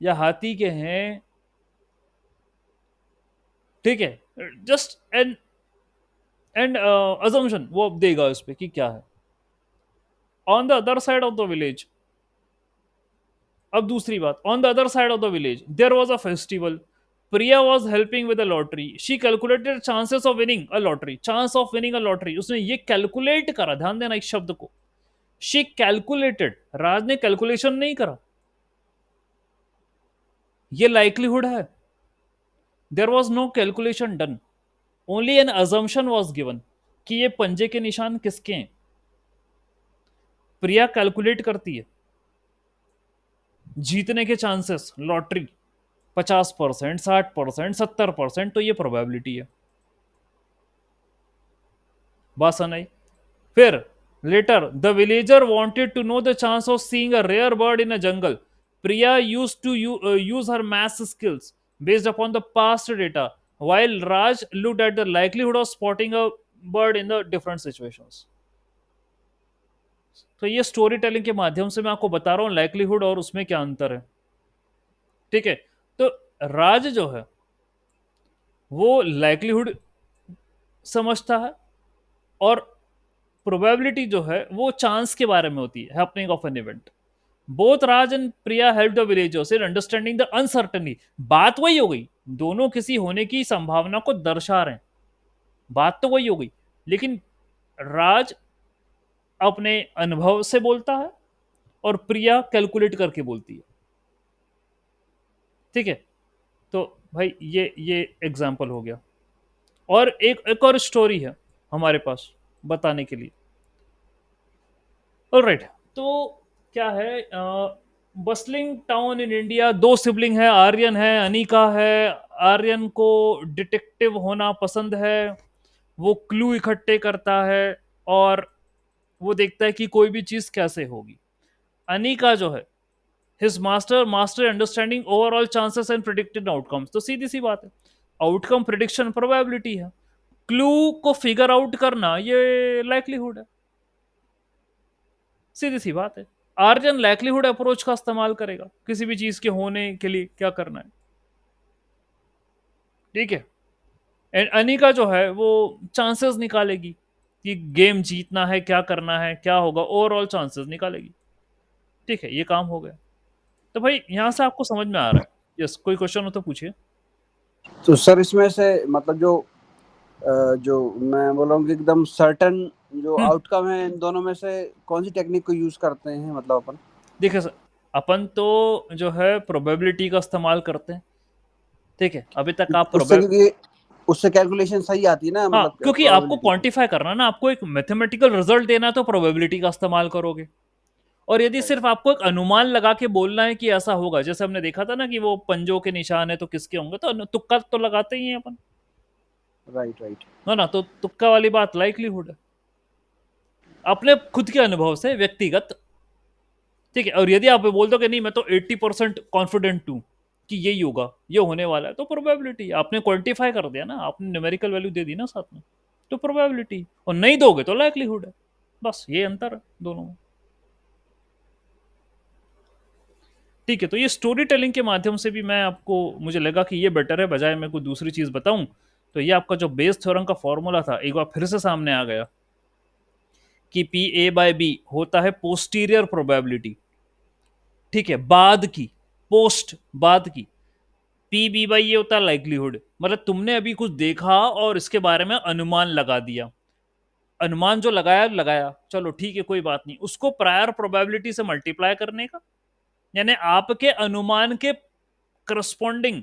या हाथी के हैं। ठीक है, जस्ट एंड अजम्पशन वो देगा उस पर कि क्या है। On the other side of the village, अब दूसरी बात, on the other side of the village there was a festival, Priya was helping with a lottery, she calculated chances of winning a lottery, chance of winning a lottery, उसने ये calculate करा, ध्यान देना इस शब्द को, शी कैलकुलेटेड, राज ने calculation नहीं करा, ये लाइक्लीहुड है। There was no calculation done, only an assumption was given कि ये पंजे के निशान किसके हैं। प्रिया कैलकुलेट करती है जीतने के चांसेस, लॉटरी 50%, 60%, 70%, तो ये प्रोबेबिलिटी है। बात सुनाई। फिर later the villager wanted to know the chance of seeing a rare bird in a jungle, Priya used to use her maths skills based upon the past data, while Raj looked at the likelihood of spotting a bird in the different situations. तो ये story telling के माध्यम से मैं आपको बता रहा हूं लाइक्लीहुड और उसमें क्या अंतर है। ठीक है, तो राज जो है वो लाइक्लीहुड समझता है और प्रोबेबिलिटी जो है वो चांस के बारे में होती है, happening of an event. Both Raj and Priya help the villagers in understanding the uncertainty. बात वही हो गई, दोनों किसी होने की संभावना को दर्शा रहे हैं, बात तो वही हो गई, लेकिन राज अपने अनुभव से बोलता है और प्रिया कैलकुलेट करके बोलती है। ठीक है, तो भाई ये एग्जाम्पल हो गया। और एक और स्टोरी है हमारे पास बताने के लिए। ऑलराइट, तो क्या है, बस्लिंग टाउन इन इंडिया, दो सिबलिंग है, आर्यन है, अनिका है। आर्यन को डिटेक्टिव होना पसंद है, वो क्लू इकट्ठे करता है और वो देखता है कि कोई भी चीज कैसे होगी। अनिका जो है his master understanding overall chances and predicted outcomes. तो सीधी सी बात है, आउटकम प्रिडिक्शन प्रोबेबिलिटी है, क्लू को फिगर आउट करना ये लाइक्लीहुड है। सीधी सी बात है, आर्यन लाइक्लीहुड अप्रोच का इस्तेमाल करेगा किसी भी चीज के होने के लिए क्या करना है। ठीक है, एंड अनिका जो है वो चांसेस निकालेगी कि गेम जीतना है, क्या करना है, क्या होगा, ओवरऑल चांसेस निकालेगी। ठीक है, ये काम हो गया। तो भाई यहां से आपको समझ में आ रहा है? यस, कोई क्वेश्चन हो तो पूछिए। तो सर इसमें से मतलब जो मैं बोला हूँ कि एकदम सर्टन जो आउटकम है, इन दोनों में से कौन सी टेक्निक को यूज करते हैं मतलब अपन? देखिए सर, अपन तो जो है प्रोबेबिलिटी का इस्तेमाल करते हैं। ठीक है, अभी तक आप उससे क्योंकि उससे कैलकुलेशन सही आती है ना, हाँ, मतलब क्योंकि आपको प्रोबेबिलिटी। क्वांटिफाई करना ना, आपको एक मैथमेटिकल रिजल्ट देना है तो प्रोबेबिलिटी का इस्तेमाल करोगे। और यदि सिर्फ आपको एक अनुमान लगा के बोलना है कि ऐसा होगा, जैसे हमने देखा था ना कि वो पंजों के निशान है तो किसके होंगे, तो तुक्का तो लगाते ही हैं अपन, राइट राइट। है ना। तो तुक्का वाली बात लाइक्लीहुड है, अपने खुद के अनुभव से व्यक्तिगत। ठीक है, और यदि आप बोल दो कि नहीं मैं तो 80% कॉन्फिडेंट हूं कि यही होगा, ये होने वाला है, तो प्रोबेबिलिटी आपने क्वांटिफाई कर दिया ना, आपने न्यूमेरिकल वैल्यू दे दी ना साथ में, तो प्रोबेबिलिटी। और नहीं दोगे तो लाइक्लीहुड है, बस ये अंतर है दोनों में। ठीक है, तो ये स्टोरी टेलिंग के माध्यम से भी मैं आपको, मुझे लगा कि ये बेटर है बजाय मैं कोई दूसरी चीज बताऊं। तो ये आपका जो बेस थ्योरम का फॉर्मूला था एक बार फिर से सामने आ गया कि पी ए बाय बी होता है पोस्टीरियर प्रोबेबिलिटी। ठीक है, बाद की, पोस्ट बाद की। पी बी बाई ये होता है लाइक्लीहुड, मतलब तुमने अभी कुछ देखा और इसके बारे में अनुमान लगा दिया। अनुमान जो लगाया लगाया, चलो ठीक है कोई बात नहीं, उसको प्रायर प्रोबेबिलिटी से मल्टीप्लाई करने का, यानी आपके अनुमान के करस्पॉन्डिंग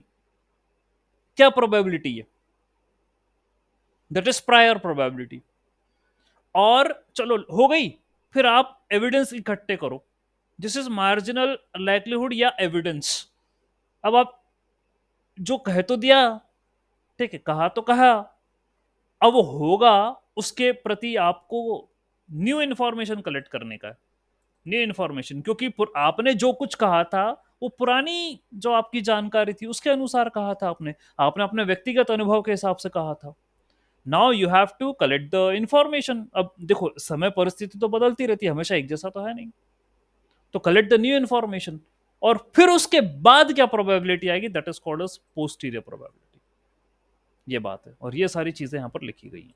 क्या प्रोबेबिलिटी है, दैट इज प्रायर प्रोबेबिलिटी। और चलो हो गई, फिर आप एविडेंस इकट्ठे करो, दिस इज मार्जिनल लाइक्लीहुड या एविडेंस। अब आप जो कह तो दिया, ठीक है, कहा तो कहा, अब वो होगा उसके प्रति आपको न्यू इंफॉर्मेशन कलेक्ट करने का है, न्यू इंफॉर्मेशन, क्योंकि आपने जो कुछ कहा था वो पुरानी जो आपकी जानकारी थी उसके अनुसार कहा था, आपने आपने अपने व्यक्तिगत अनुभव के हिसाब से कहा था। Now you have to collect the information. अब देखो समय परिस्थिति तो बदलती रहती है, हमेशा एक जैसा तो है नहीं, तो कलेक्ट द न्यू इंफॉर्मेशन और फिर उसके बाद क्या प्रोबेबिलिटी आएगी, that is called as posterior probability. ये बात है, और ये सारी चीजें यहां पर लिखी गई हैं।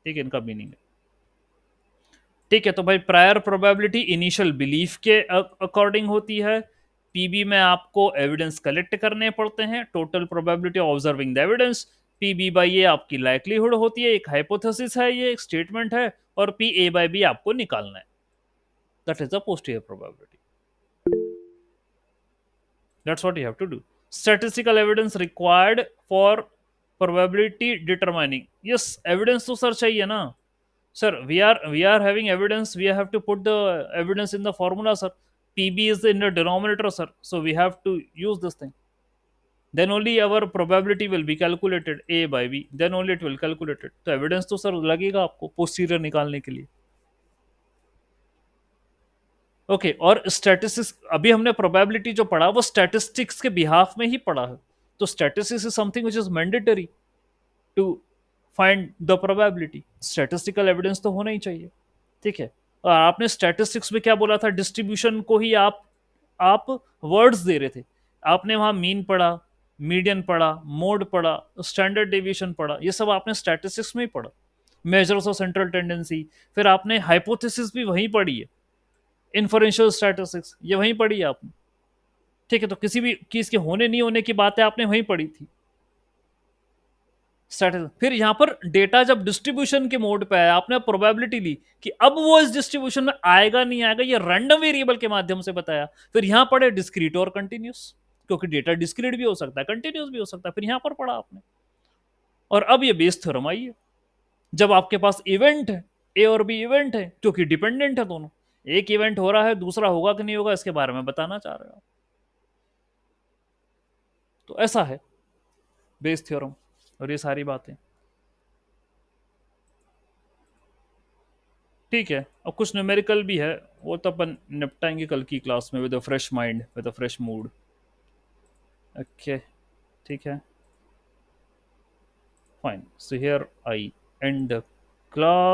ठीक है, इनका मीनिंग है। ठीक है, तो भाई प्रायर प्रोबेबिलिटी इनिशियल बिलीफ के अकॉर्डिंग होती है। पीबी में आपको एविडेंस कलेक्ट करने पड़ते हैं, total probability observing the evidence. PB by ये आपकी लाइक्लीहुड होती है, एक हाइपोथेसिस है, ये एक स्टेटमेंट है। और पी ए बाई बी आपको निकालना है, that is the posterior probability. That's what you have to do. Statistical evidence required for probability determining. Yes, evidence तो सर चाहिए ना sir. We are having evidence, we have to put the evidence in the formula, sir. Pb is in the denominator, sir, so we have to use this thing, then only our probability will be calculated, a by b, then only it will calculate it. तो evidence तो sir लगेगा आपको posterior निकालने के लिए। Okay, और statistics, अभी हमने प्रोबेबिलिटी जो पढ़ा वो स्टैटिस्टिक्स के बिहाफ में ही पढ़ा है, तो statistics is something which is mandatory to find the probability. Statistical evidence तो होना ही चाहिए, ठीक है। और आपने स्टैटिस्टिक्स में क्या बोला था, डिस्ट्रीब्यूशन को ही आप वर्ड्स दे रहे थे। आपने वहां मीन पढ़ा, मीडियन पढ़ा, मोड पढ़ा, स्टैंडर्ड डेविएशन पढ़ा, ये सब आपने स्टैटिस्टिक्स में ही पढ़ा। मेजर्स ऑफ सेंट्रल टेंडेंसी, फिर आपने हाइपोथेसिस भी वहीं पढ़ी है, इन्फरेंशियल स्टैटिस्टिक्स ये वहीं पढ़ी है आपने, ठीक है। तो किसी भी चीज के होने नहीं होने की बातें आपने वहीं पढ़ी थी। फिर यहां पर डेटा जब डिस्ट्रीब्यूशन के मोड पे आया, आपने प्रोबेबिलिटी ली कि अब वो इस डिस्ट्रीब्यूशन में आएगा नहीं आएगा, ये रैंडम वेरिएबल के माध्यम से बताया। फिर यहां पढ़े डिस्क्रीट और कंटिन्यूस, क्योंकि डेटा डिस्क्रीट भी हो सकता है, कंटिन्यूस भी हो सकता है। फिर यहां पर पढ़ा आपने, और अब ये बेस थ्योरम आई है। जब आपके पास इवेंट है, ए और बी इवेंट है, क्योंकि डिपेंडेंट है दोनों, एक इवेंट हो रहा है, दूसरा होगा कि नहीं होगा इसके बारे में बताना चाह रहे हो, तो ऐसा है बेस थ्योरम और ये सारी बातें, ठीक है। अब कुछ न्यूमेरिकल भी है, वो तो अपन निपटाएंगे कल की क्लास में, with a fresh mind, with a fresh mood. Okay, ठीक है, fine. So here I and the class.